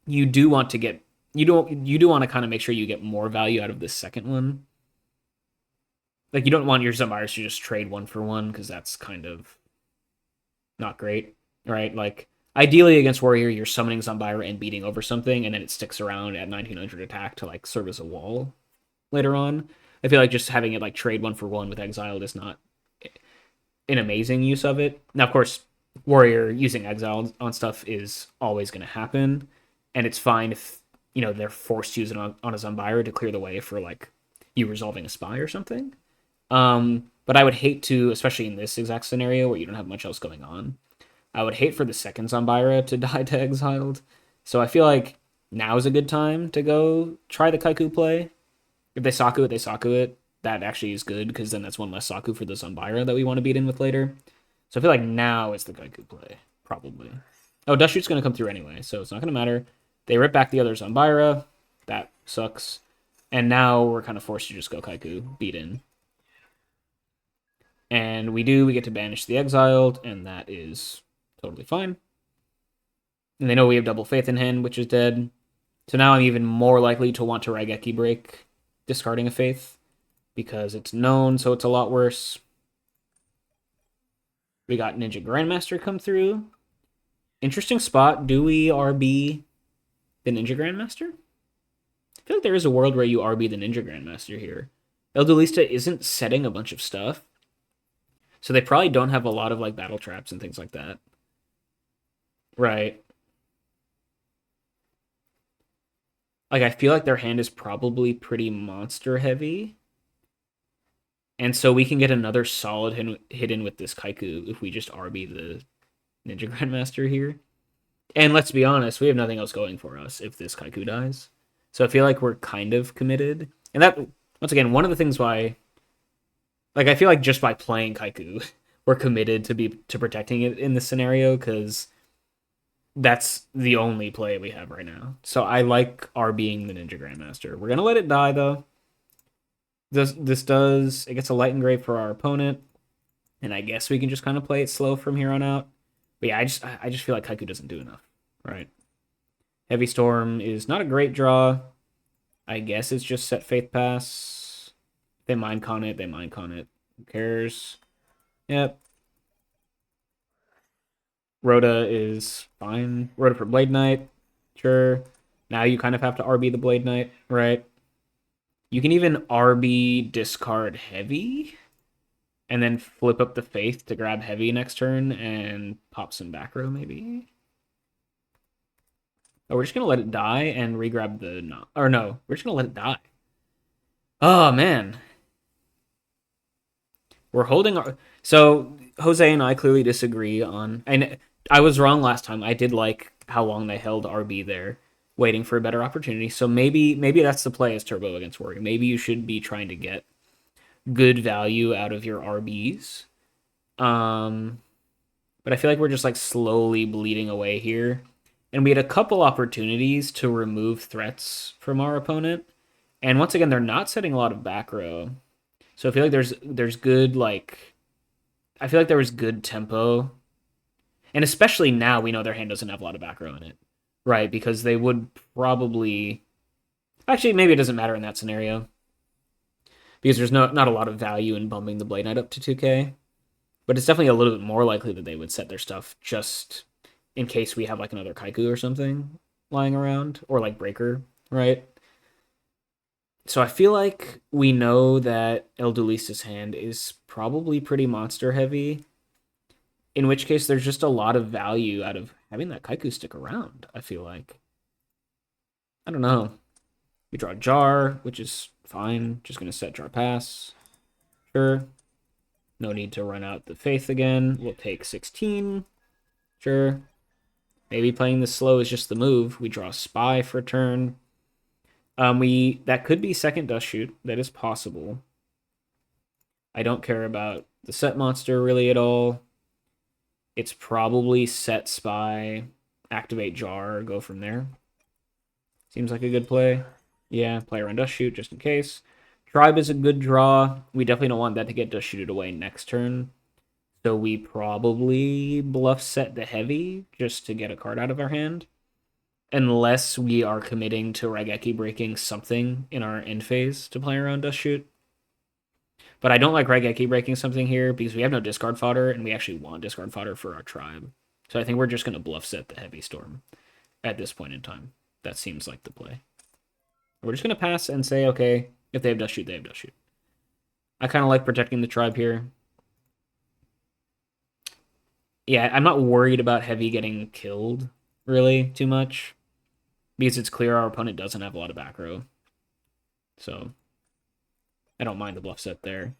you do want to get... You do want to kind of make sure you get more value out of this second one. Like, you don't want your Zambiras to just trade 1-for-1, because that's kind of not great, right? Like, ideally against Warrior, you're summoning Zambira and beating over something, and then it sticks around at 1900 attack to, like, serve as a wall later on. I feel like just having it, like, trade 1-for-1 with Exiled is not an amazing use of it. Now, of course, Warrior using Exiled on stuff is always going to happen, and it's fine if, you know, they're forced to use it on a Zambira to clear the way for, like, you resolving a spy or something. But I would hate to, especially in this exact scenario where you don't have much else going on, I would hate for the second Zambira to die to Exiled. So I feel like now is a good time to go try the Kaiku play. If they Saku it, they Saku it. That actually is good, because then that's one less Saku for the Zambira that we want to beat in with later. So I feel like now is the Kaiku play, probably. Oh, Dust Shoot's going to come through anyway, so it's not going to matter. They rip back the other Zambira. That sucks. And now we're kind of forced to just go Kaiku, beat in. And we get to banish the Exiled, and that is totally fine. And they know we have Double Faith in hand, which is dead. So now I'm even more likely to want to Raigeki break discarding a Faith because it's known, so it's a lot worse. We got Ninja Grandmaster come through. Interesting spot. Do we RB the Ninja Grandmaster? I feel like there is a world where you RB the Ninja Grandmaster here. El Duelista isn't setting a bunch of stuff, so they probably don't have a lot of like battle traps and things like that. Right. Like I feel like their hand is probably pretty monster heavy. And so we can get another solid hit in with this Kaiku if we just RB the Ninja Grandmaster here. And let's be honest, we have nothing else going for us if this Kaiku dies. So I feel like we're kind of committed. And that, once again, one of the things why, like, I feel like just by playing Kaiku, we're committed to protecting it in this scenario because that's the only play we have right now. So I like RBing the Ninja Grandmaster. We're gonna let it die though. This does it gets a light engrave for our opponent, and I guess we can just kind of play it slow from here on out. But yeah, I just feel like Kaiku doesn't do enough. Right. Heavy Storm is not a great draw. I guess it's just set Faith Pass. They mind con it, they mind con it. Who cares? Yep. Rhoda is fine. Rhoda for Blade Knight. Sure. Now you kind of have to RB the Blade Knight, right? You can even RB discard Heavy and then flip up the Faith to grab Heavy next turn and pop some back row maybe. Oh, we're just going to let it die and regrab the... No, or no, we're just going to let it die. Oh, man. We're holding our... So, Jose and I clearly disagree on... And I was wrong last time. I did like how long they held RB there, waiting for a better opportunity. So maybe that's the play as Turbo against Warrior. Maybe you should be trying to get good value out of your RBs. But I feel like we're just like slowly bleeding away here. And we had a couple opportunities to remove threats from our opponent. And once again, they're not setting a lot of back row. So I feel like there's good, like... I feel like there was good tempo. And especially now, we know their hand doesn't have a lot of back row in it. Right, because they would probably... Actually, maybe it doesn't matter in that scenario. Because there's not a lot of value in bumping the Blade Knight up to 2k. But it's definitely a little bit more likely that they would set their stuff just in case we have like another Kaiku or something lying around. Or like Breaker, right? So I feel like we know that El Duelista's hand is probably pretty monster heavy. In which case, there's just a lot of value out of having that Kaiku stick around, I feel like. I don't know. We draw Jar, which is fine. Just going to set Jar Pass. Sure. No need to run out the Faith again. We'll take 16. Sure. Maybe playing this slow is just the move. We draw Spy for turn. That could be second Dust Shoot. That is possible. I don't care about the set monster really at all. It's probably set Spy, activate Jar, go from there. Seems like a good play. Yeah, play around Dust Shoot just in case. Tribe is a good draw. We definitely don't want that to get Dust Shooted away next turn. So we probably bluff set the Heavy just to get a card out of our hand. Unless we are committing to Raigeki breaking something in our end phase to play around Dust Shoot. But I don't like Raigeki breaking something here because we have no discard fodder, and we actually want discard fodder for our tribe. So I think we're just going to bluff set the Heavy Storm at this point in time. That seems like the play. We're just going to pass and say, okay, if they have Dust Shoot, they have Dust Shoot. I kind of like protecting the tribe here. Yeah, I'm not worried about Heavy getting killed, really, too much. Because it's clear our opponent doesn't have a lot of back row. So I don't mind the bluff set there.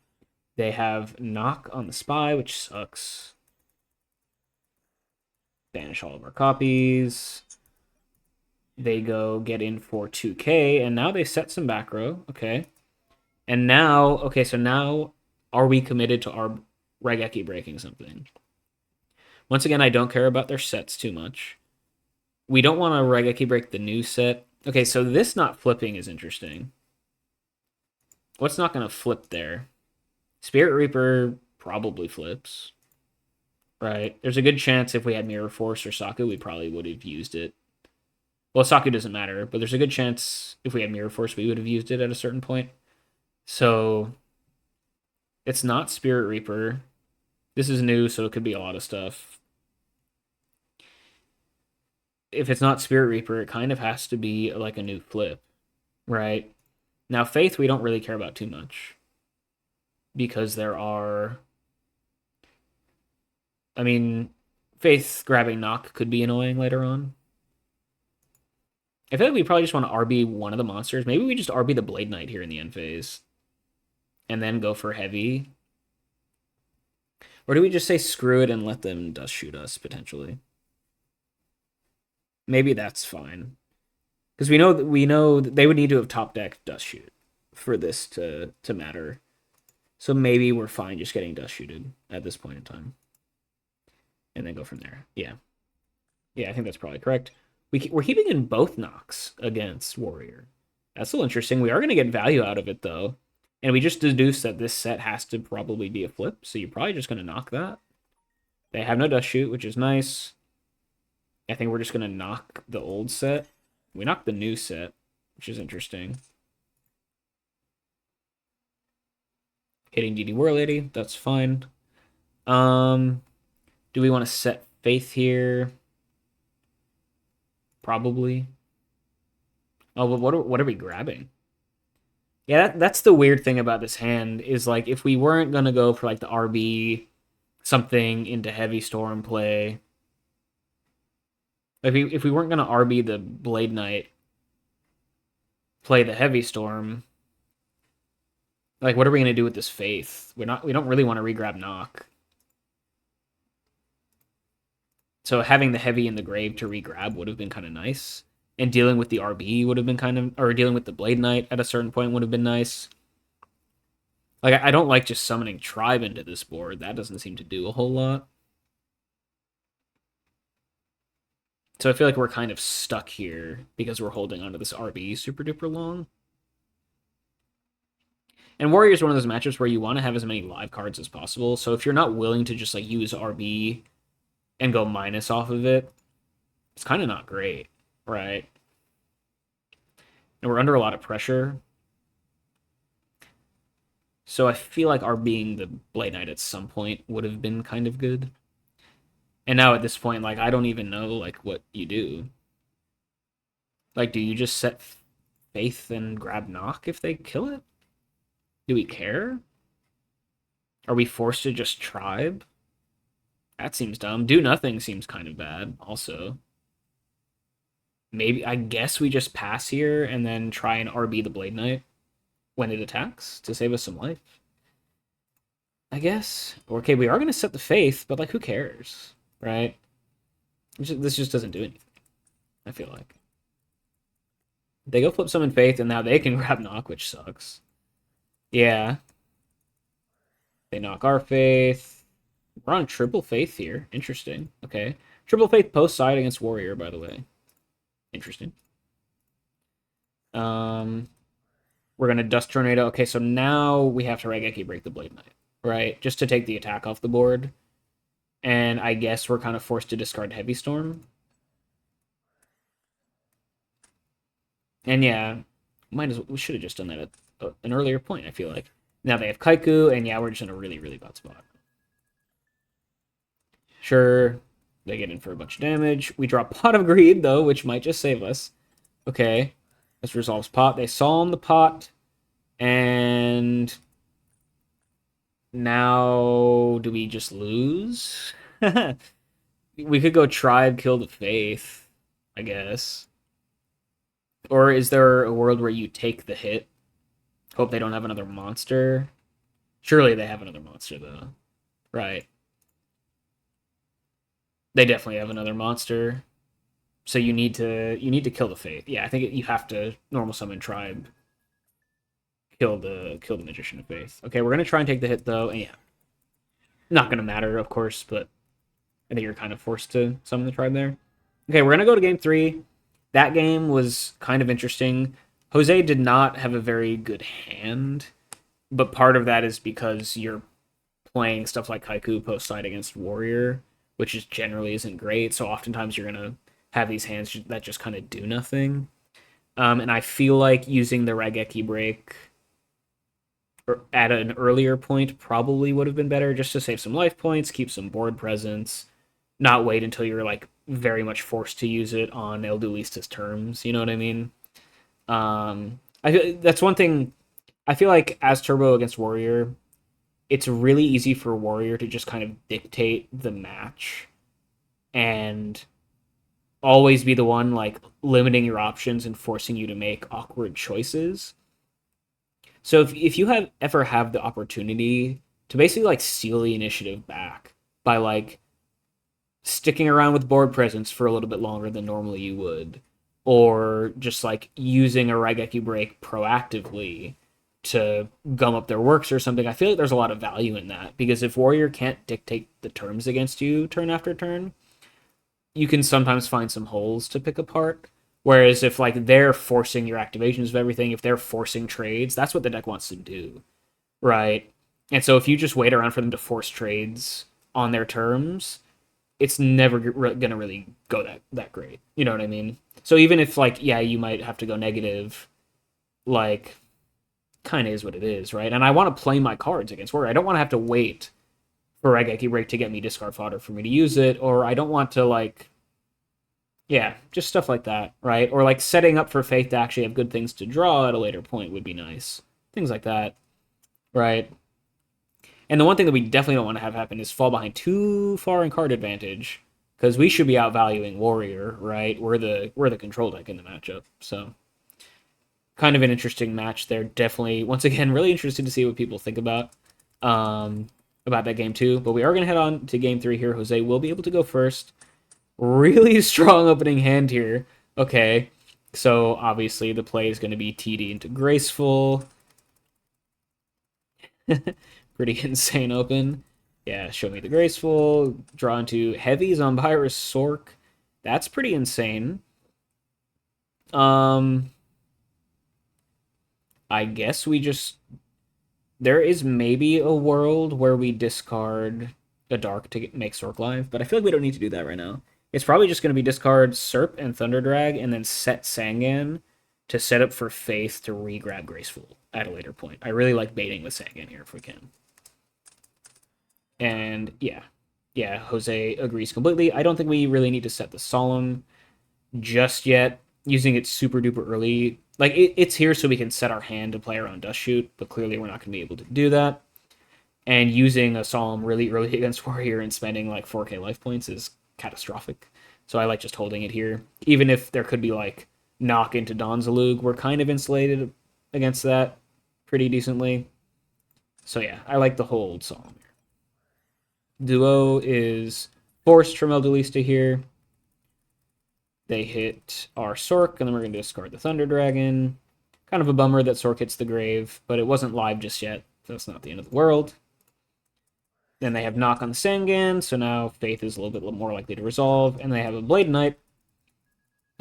They have Knock on the Spy, which sucks. Banish all of our copies. They go get in for 2k, and now they set some back row. Okay. And now, okay, so now are we committed to our Raigeki breaking something? Once again, I don't care about their sets too much. We don't want to Raigeki break the new set. Okay, so this not flipping is interesting. What's not going to flip there? Spirit Reaper probably flips. Right. There's a good chance if we had Mirror Force or Saku, we probably would have used it. Well, Saku doesn't matter, but there's a good chance if we had Mirror Force, we would have used it at a certain point. So it's not Spirit Reaper. This is new, so it could be a lot of stuff. If it's not Spirit Reaper, it kind of has to be like a new flip, right? Now, Faith, we don't really care about too much because there are. I mean, Faith grabbing Knock could be annoying later on. I feel like we probably just want to RB one of the monsters. Maybe we just RB the Blade Knight here in the end phase. And then go for heavy. Or do we just say screw it and let them dust shoot us, potentially? Maybe that's fine. Because we know that they would need to have top deck dust shoot for this to matter. So maybe we're fine just getting dust shooted at this point in time. And then go from there. Yeah. Yeah, I think that's probably correct. We're keeping in both knocks against Warrior. That's still interesting. We are going to get value out of it, though. And we just deduced that this set has to probably be a flip, so you're probably just going to knock that. They have no dust shoot, which is nice. I think we're just going to knock the old set. We knocked the new set, which is interesting. Hitting DD War Lady, that's fine. Do we want to set Faith here? Probably. Oh, but what are we grabbing? Yeah, that's the weird thing about this hand is like if we weren't gonna go for like the RB something into heavy storm play, if we weren't gonna RB the Blade Knight, play the heavy storm, like what are we gonna do with this Faith? We don't really want to regrab Knock. So having the heavy in the grave to regrab would have been kind of nice. And dealing with the RB would have been kind of, or dealing with the Blade Knight at a certain point would have been nice. Like, I don't like just summoning Tribe into this board. That doesn't seem to do a whole lot. So I feel like we're kind of stuck here because we're holding onto this RB super duper long. And Warrior is one of those matchups where you want to have as many live cards as possible. So if you're not willing to just like use RB and go minus off of it, it's kind of not great, right? And we're under a lot of pressure. So I feel like our being the Blade Knight at some point would have been kind of good. And now at this point, like, I don't even know, like, what you do. Like, do you just set Faith and grab Knock if they kill it? Do we care? Are we forced to just Tribe? That seems dumb. Do nothing seems kind of bad, also. Maybe, I guess we just pass here and then try and RB the Blade Knight when it attacks to save us some life. I guess. Okay, we are going to set the Faith, but, like, who cares? Right? This just doesn't do anything, I feel like. They go flip summon Faith, and now they can grab Knock, which sucks. Yeah. They knock our Faith. We're on triple Faith here. Interesting. Okay. Triple Faith post-side against Warrior, by the way. Interesting. We're going to Dust Tornado. Okay, so now we have to Raigeki break the Blade Knight, right? Just to take the attack off the board. And I guess we're kind of forced to discard Heavy Storm. And yeah, we should have just done that at an earlier point, I feel like. Now they have Kaiku, and yeah, we're just in a really, really bad spot. Sure, they get in for a bunch of damage. We draw Pot of Greed, though, which might just save us. Okay, this resolves Pot. They Psalm the Pot, and now do we just lose? We could go Tribe, kill the Faith, I guess. Or is there a world where you take the hit? Hope they don't have another monster. Surely they have another monster, though. Right. They definitely have another monster. So you need to kill the Faith. Yeah, I think you have to normal summon Tribe. Kill the Magician of Faith. Okay, we're gonna try and take the hit though, and yeah. Not gonna matter, of course, but I think you're kind of forced to summon the Tribe there. Okay, we're gonna go to game 3. That game was kind of interesting. Jose did not have a very good hand, but part of that is because you're playing stuff like Kaiku post-side against Warrior, which is generally isn't great, so oftentimes you're going to have these hands that just kind of do nothing. And I feel like using the Raigeki break at an earlier point probably would have been better, just to save some life points, keep some board presence, not wait until you're like very much forced to use it on El Duelista's terms. You know what I mean? That's one thing. I feel like as Turbo against Warrior, it's really easy for Warrior to just kind of dictate the match and always be the one like limiting your options and forcing you to make awkward choices. So if you have ever have the opportunity to basically like steal the initiative back by like sticking around with board presence for a little bit longer than normally you would, or just like using a Raigeki break proactively to gum up their works or something, I feel like there's a lot of value in that, because if Warrior can't dictate the terms against you turn after turn, you can sometimes find some holes to pick apart. Whereas if like they're forcing your activations of everything, if they're forcing trades, that's what the deck wants to do, right? And so if you just wait around for them to force trades on their terms, it's never gonna really go that great. You know what I mean? So even if like yeah, you might have to go negative, like kind of is what it is, right? And I want to play my cards against Warrior. I don't want to have to wait for Raigeki break to get me discard fodder for me to use it, or I don't want to like yeah, just stuff like that, right? Or like setting up for Faith to actually have good things to draw at a later point would be nice. Things like that, right? And the one thing that we definitely don't want to have happen is fall behind too far in card advantage, because we should be outvaluing Warrior, right? We're the control deck in the matchup, so kind of an interesting match there. Definitely, once again, really interested to see what people think um, about that game too. But we are going to head on to game 3 here. Jose will be able to go first. Really strong opening hand here. Okay, so obviously the play is going to be TD into Graceful. Pretty insane open. Yeah, show me the Graceful. Draw into Heavy Zombyrus Sork. That's pretty insane. I guess we just... There is maybe a world where we discard a Dark to make Sork live, but I feel like we don't need to do that right now. It's probably just going to be discard Serp and Thunder Drag and then set Sangan to set up for Faith to re-grab Graceful at a later point. I really like baiting with Sangan here if we can. And yeah, Jose agrees completely. I don't think we really need to set the Solemn just yet. Using it super duper early, like it's here so we can set our hand to play around Dust Shoot, but clearly we're not going to be able to do that. And using a Solemn really early against Warrior and spending like 4k life points is catastrophic. So I like just holding it here. Even if there could be like knock into Donzalug, we're kind of insulated against that pretty decently. So yeah, I like the hold Solemn here. Duo is forced from El Duelista here. They hit our Sork, and then we're going to discard the Thunder Dragon. Kind of a bummer that Sork hits the grave, but it wasn't live just yet, so that's not the end of the world. Then they have Knock on the Sangan, so now Faith is a little bit more likely to resolve, and they have a Blade Knight.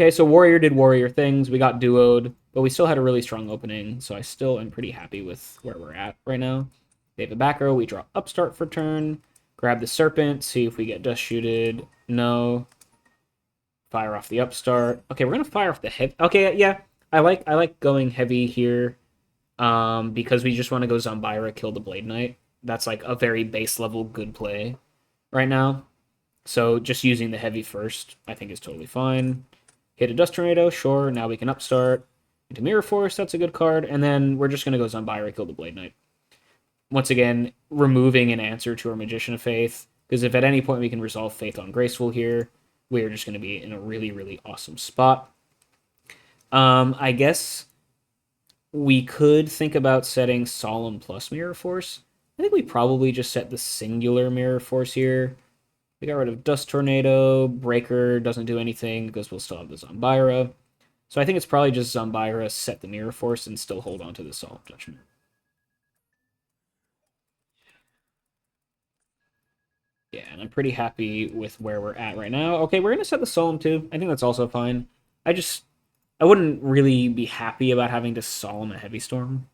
Okay, so Warrior did Warrior things. We got duoed, but we still had a really strong opening, so I still am pretty happy with where we're at right now. They have a back row. We draw Upstart for turn. Grab the Serpent, see if we get Dust Shooted. No. Fire off the Upstart. Okay, we're gonna fire off the heavy. Okay, yeah, I like going heavy here, because we just want to go Zombira, kill the Blade Knight. That's like a very base level good play right now. So just using the heavy first, I think is totally fine. Hit a Dust Tornado, sure. Now we can Upstart into Mirror Force. That's a good card, and then we're just gonna go Zombira, kill the Blade Knight. Once again, removing an answer to our Magician of Faith, because if at any point we can resolve Faith on Graceful here, we are just going to be in a really, really awesome spot. I guess we could think about setting Solemn plus Mirror Force. I think we probably just set the singular Mirror Force here. We got rid of Dust Tornado. Breaker doesn't do anything because we'll still have the Zombira. So I think it's probably just Zombira, set the Mirror Force, and still hold on to the Solemn Judgment. Yeah, and I'm pretty happy with where we're at right now. Okay, we're going to set the Solemn too. I think that's also fine. I wouldn't really be happy about having to Solemn a Heavy Storm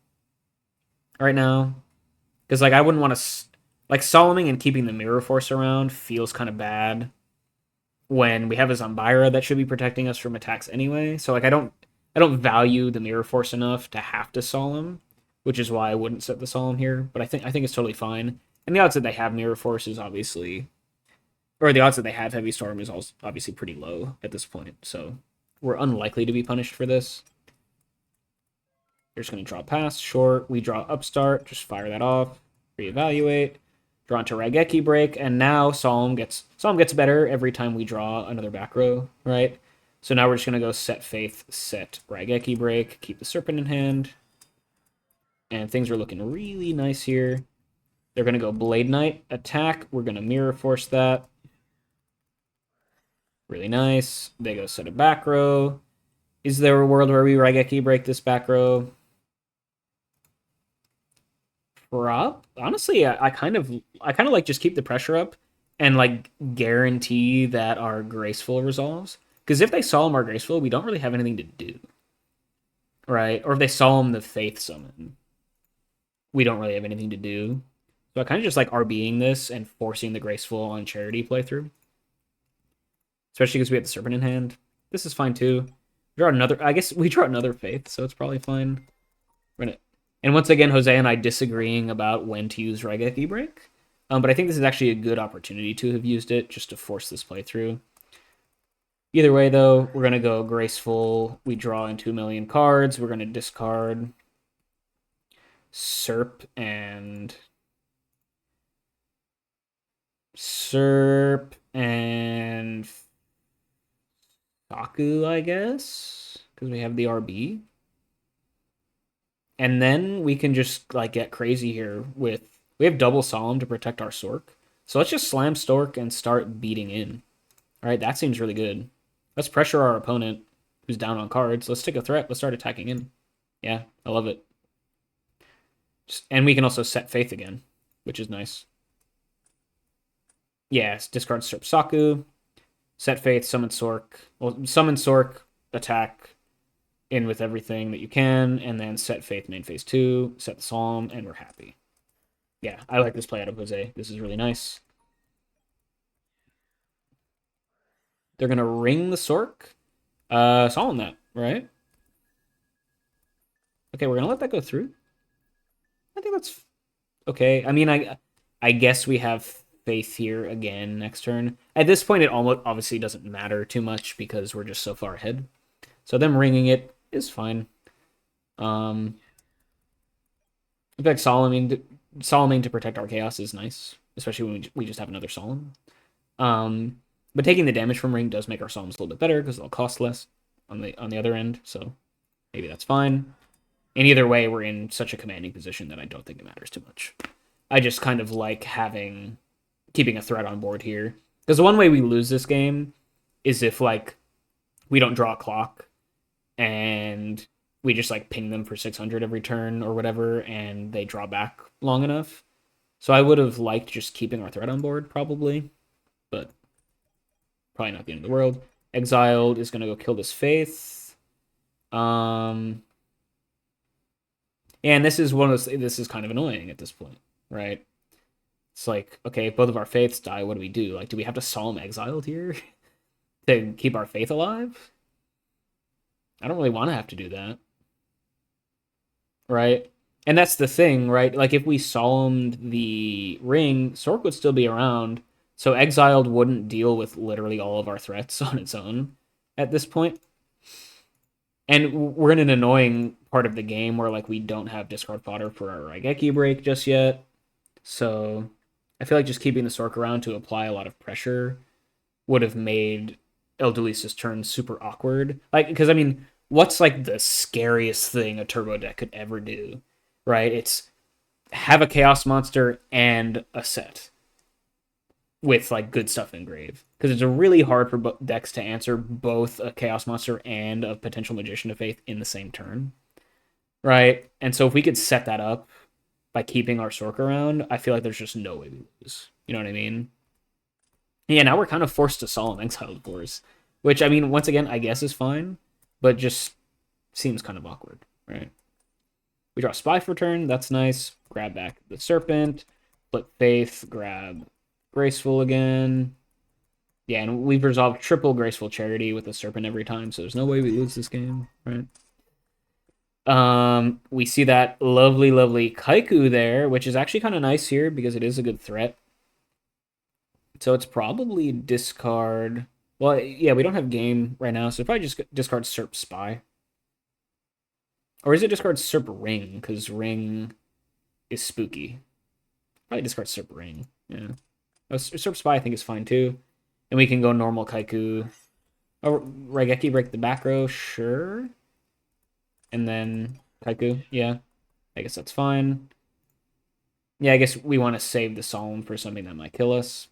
right now. Because, like, I wouldn't want to... Like, Solemning and keeping the Mirror Force around feels kind of bad. when we have a Zambira that should be protecting us from attacks anyway. So like I don't value the Mirror Force enough to have to Solemn, which is why I wouldn't set the Solemn here. But I think it's totally fine. And the odds that they have Mirror Force is obviously, or the odds that they have Heavy Storm is also obviously pretty low at this point. So we're unlikely to be punished for this. They're just going to draw pass, short. We draw upstart, just fire that off, reevaluate, draw into Raigeki break, and now Solemn gets better every time we draw another back row, right? So now we're just going to go set Faith, set Raigeki break, keep the Serpent in hand, and things are looking really nice here. They're going to go Blade Knight, attack. We're going to Mirror Force that. Really nice. They go set a back row. Is there a world where we Raigeki break this back row? Honestly, I kind of like just keep the pressure up and like guarantee that our graceful resolves. Because if they Solemn our graceful, we don't really have anything to do, right? Or if they Solemn the Faith summon, we don't really have anything to do. So I kind of just like RBing this and forcing the graceful on Charity playthrough, especially because we have the Serpent in hand. This is fine too. Draw another. I guess we draw another Faith, so it's probably fine. We're gonna. And once again, Jose and I disagreeing about when to use Raigeki break. But I think this is actually a good opportunity to have used it just to force this playthrough. Either way, though, we're going to go graceful. We draw in 2 million cards. We're going to discard Serp and Saku, I guess, because we have the RB. And then we can just like get crazy here with we have double Solemn to protect our Sork. So let's just slam Stork and start beating in. All right, that seems really good. Let's pressure our opponent who's down on cards. Let's take a threat. Let's start attacking in. Yeah, I love it. And we can also set Faith again, which is nice. Yeah, discard Serp Saku, set Faith, summon Sork. Well, summon Sork, attack in with everything that you can, and then set Faith main phase 2, set the Psalm, and we're happy. Yeah, I like this play out of Jose. This is really nice. They're going to ring the Sork. Solemn that, right? Okay, we're going to let that go through. I think that's okay. I mean, I guess we have Faith here again next turn. At this point, it almost obviously doesn't matter too much because we're just so far ahead. So them ringing it is fine. I feel like Solemning to protect our chaos is nice, especially when we just have another Solemn. But taking the damage from ring does make our Solemns a little bit better because they'll cost less on the other end. So maybe that's fine. And either way, we're in such a commanding position that I don't think it matters too much. I just kind of like keeping a threat on board here. Because the one way we lose this game is if like we don't draw a clock and we just like ping them for 600 every turn or whatever, and they draw back long enough. So I would have liked just keeping our threat on board probably, but probably not the end of the world. Exiled is going to go kill this Faith. And this is this is kind of annoying at this point, right? It's like, okay, both of our Faiths die. What do we do? Like, do we have to Solemn Exiled here to keep our Faith alive? I don't really want to have to do that, right? And that's the thing, right? Like, if we Solemned the ring, Sork would still be around, so Exiled wouldn't deal with literally all of our threats on its own at this point. And we're in an annoying part of the game where like we don't have discard fodder for our Raigeki break just yet. So I feel like just keeping the Sork around to apply a lot of pressure would have made El Duelista's turn super awkward. Like, because I mean, what's like the scariest thing a turbo deck could ever do, right? It's have a chaos monster and a set with like good stuff engraved, because it's really hard for decks to answer both a chaos monster and a potential magician of faith in the same turn, right? And so if we could set that up by keeping our Sork around, I feel like there's just no way we lose. You know what I mean? Yeah, now we're kind of forced to Solemn Exiled Force, which I mean, once again, I guess is fine, but just seems kind of awkward, right? We draw Spy for turn, that's nice. Grab back the Serpent, flip Faith, grab Graceful again. Yeah, and we've resolved triple Graceful Charity with a Serpent every time, so there's no way we lose this game, right? We see that lovely, lovely Kaiku there, which is actually kind of nice here because it is a good threat. So it's probably discard. Well, yeah, we don't have game right now, so probably just discard Serp Spy. Or is it discard Serp Ring? Because Ring is spooky. Probably discard Serp Ring. Yeah. Oh, Serp Spy I think is fine too. And we can go normal Kaiku. Oh, Raigeki break the back row, sure. And then Kaiku, yeah. I guess that's fine. Yeah, I guess we want to save the Solemn for something that might kill us.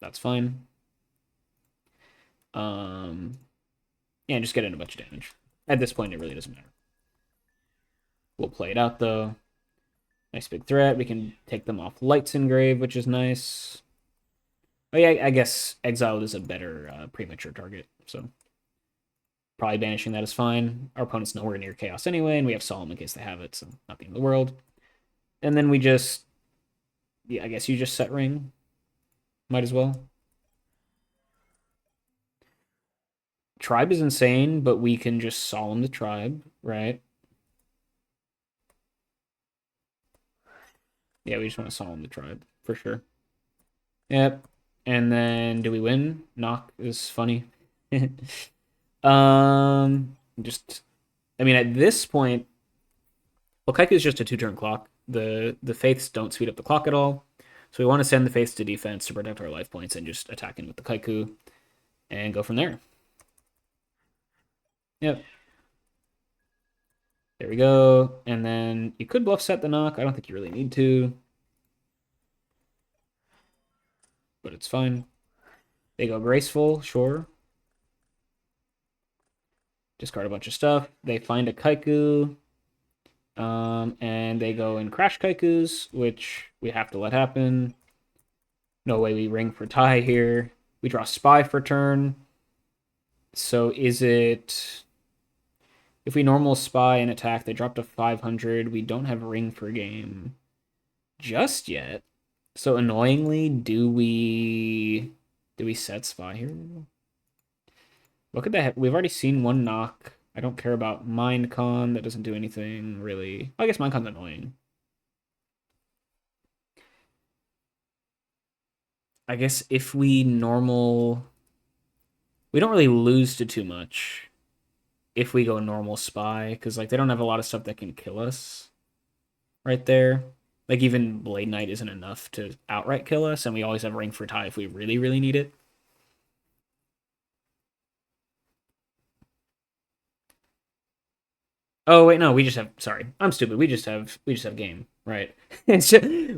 That's fine. Yeah, just get in a bunch of damage. At this point, it really doesn't matter. We'll play it out, though. Nice big threat. We can take them off Light's Engrave, which is nice. Oh, yeah, I guess Exiled is a better premature target, so probably banishing that is fine. Our opponent's nowhere near Chaos anyway, and we have Solemn in case they have it, so not the end of the world. And then we just... Yeah, I guess you just set Ring. Might as well. Tribe is insane, but we can just Solemn the Tribe, right? Yeah, we just want to Solemn the Tribe, for sure. Yep. And then do we win? Knock is funny. Just I mean at this point, well, Kaiku is just a 2-turn clock. The Faiths don't speed up the clock at all. So we want to send the Faiths to defense to protect our life points and just attack in with the Kaiku and go from there. Yep. There we go. And then you could bluff set the knock. I don't think you really need to. But it's fine. They go graceful, sure. Discard a bunch of stuff. They find a Kaiku. And they go in Crash Kaikus, which we have to let happen. No way we ring for tie here. We draw Spy for turn. So is it... If we normal Spy and attack, they drop to 500. We don't have ring for game just yet. So annoyingly, do we set Spy here? What could that have? We've already seen one knock. I don't care about Mindcon. That doesn't do anything, really. Well, I guess Mindcon's annoying. I guess if we normal... We don't really lose to too much if we go normal Spy, because like they don't have a lot of stuff that can kill us right there. Like even Blade Knight isn't enough to outright kill us, and we always have Ring for tie if we really, really need it. Oh wait, no, we just have. Sorry, I'm stupid. We just have game, right?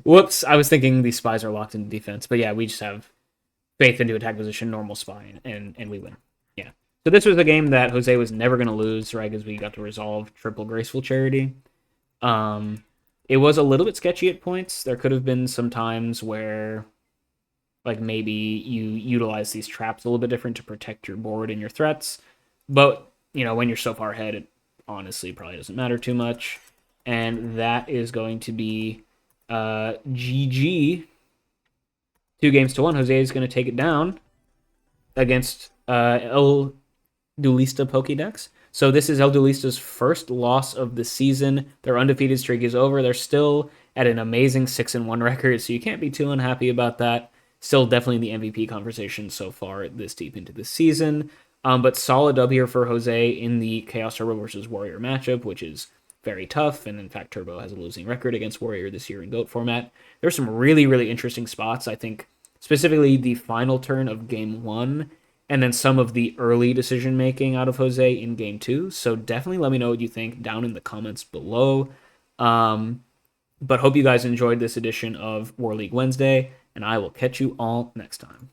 Whoops, I was thinking these spies are locked in defense, but yeah, we just have faith into attack position, normal spy, and we win. Yeah. So this was a game that Jose was never going to lose, right? Because we got to resolve triple graceful charity. It was a little bit sketchy at points. There could have been some times where, like maybe you utilize these traps a little bit different to protect your board and your threats, but when you're so far ahead, it honestly probably doesn't matter too much. And that is going to be GG. 2-1. Jose is going to take it down against El Duelista Pokedex. So this is El Duelista's first loss of the season. Their undefeated streak is over. They're still at an amazing 6-1 record, so you can't be too unhappy about that. Still definitely in the MVP conversation so far this deep into the season. But solid W here for Jose in the Chaos Turbo versus Warrior matchup, which is very tough. And in fact, Turbo has a losing record against Warrior this year in GOAT format. There's some really, really interesting spots. I think specifically the final turn of game 1, and then some of the early decision making out of Jose in game 2. So definitely let me know what you think down in the comments below. But hope you guys enjoyed this edition of War League Wednesday, and I will catch you all next time.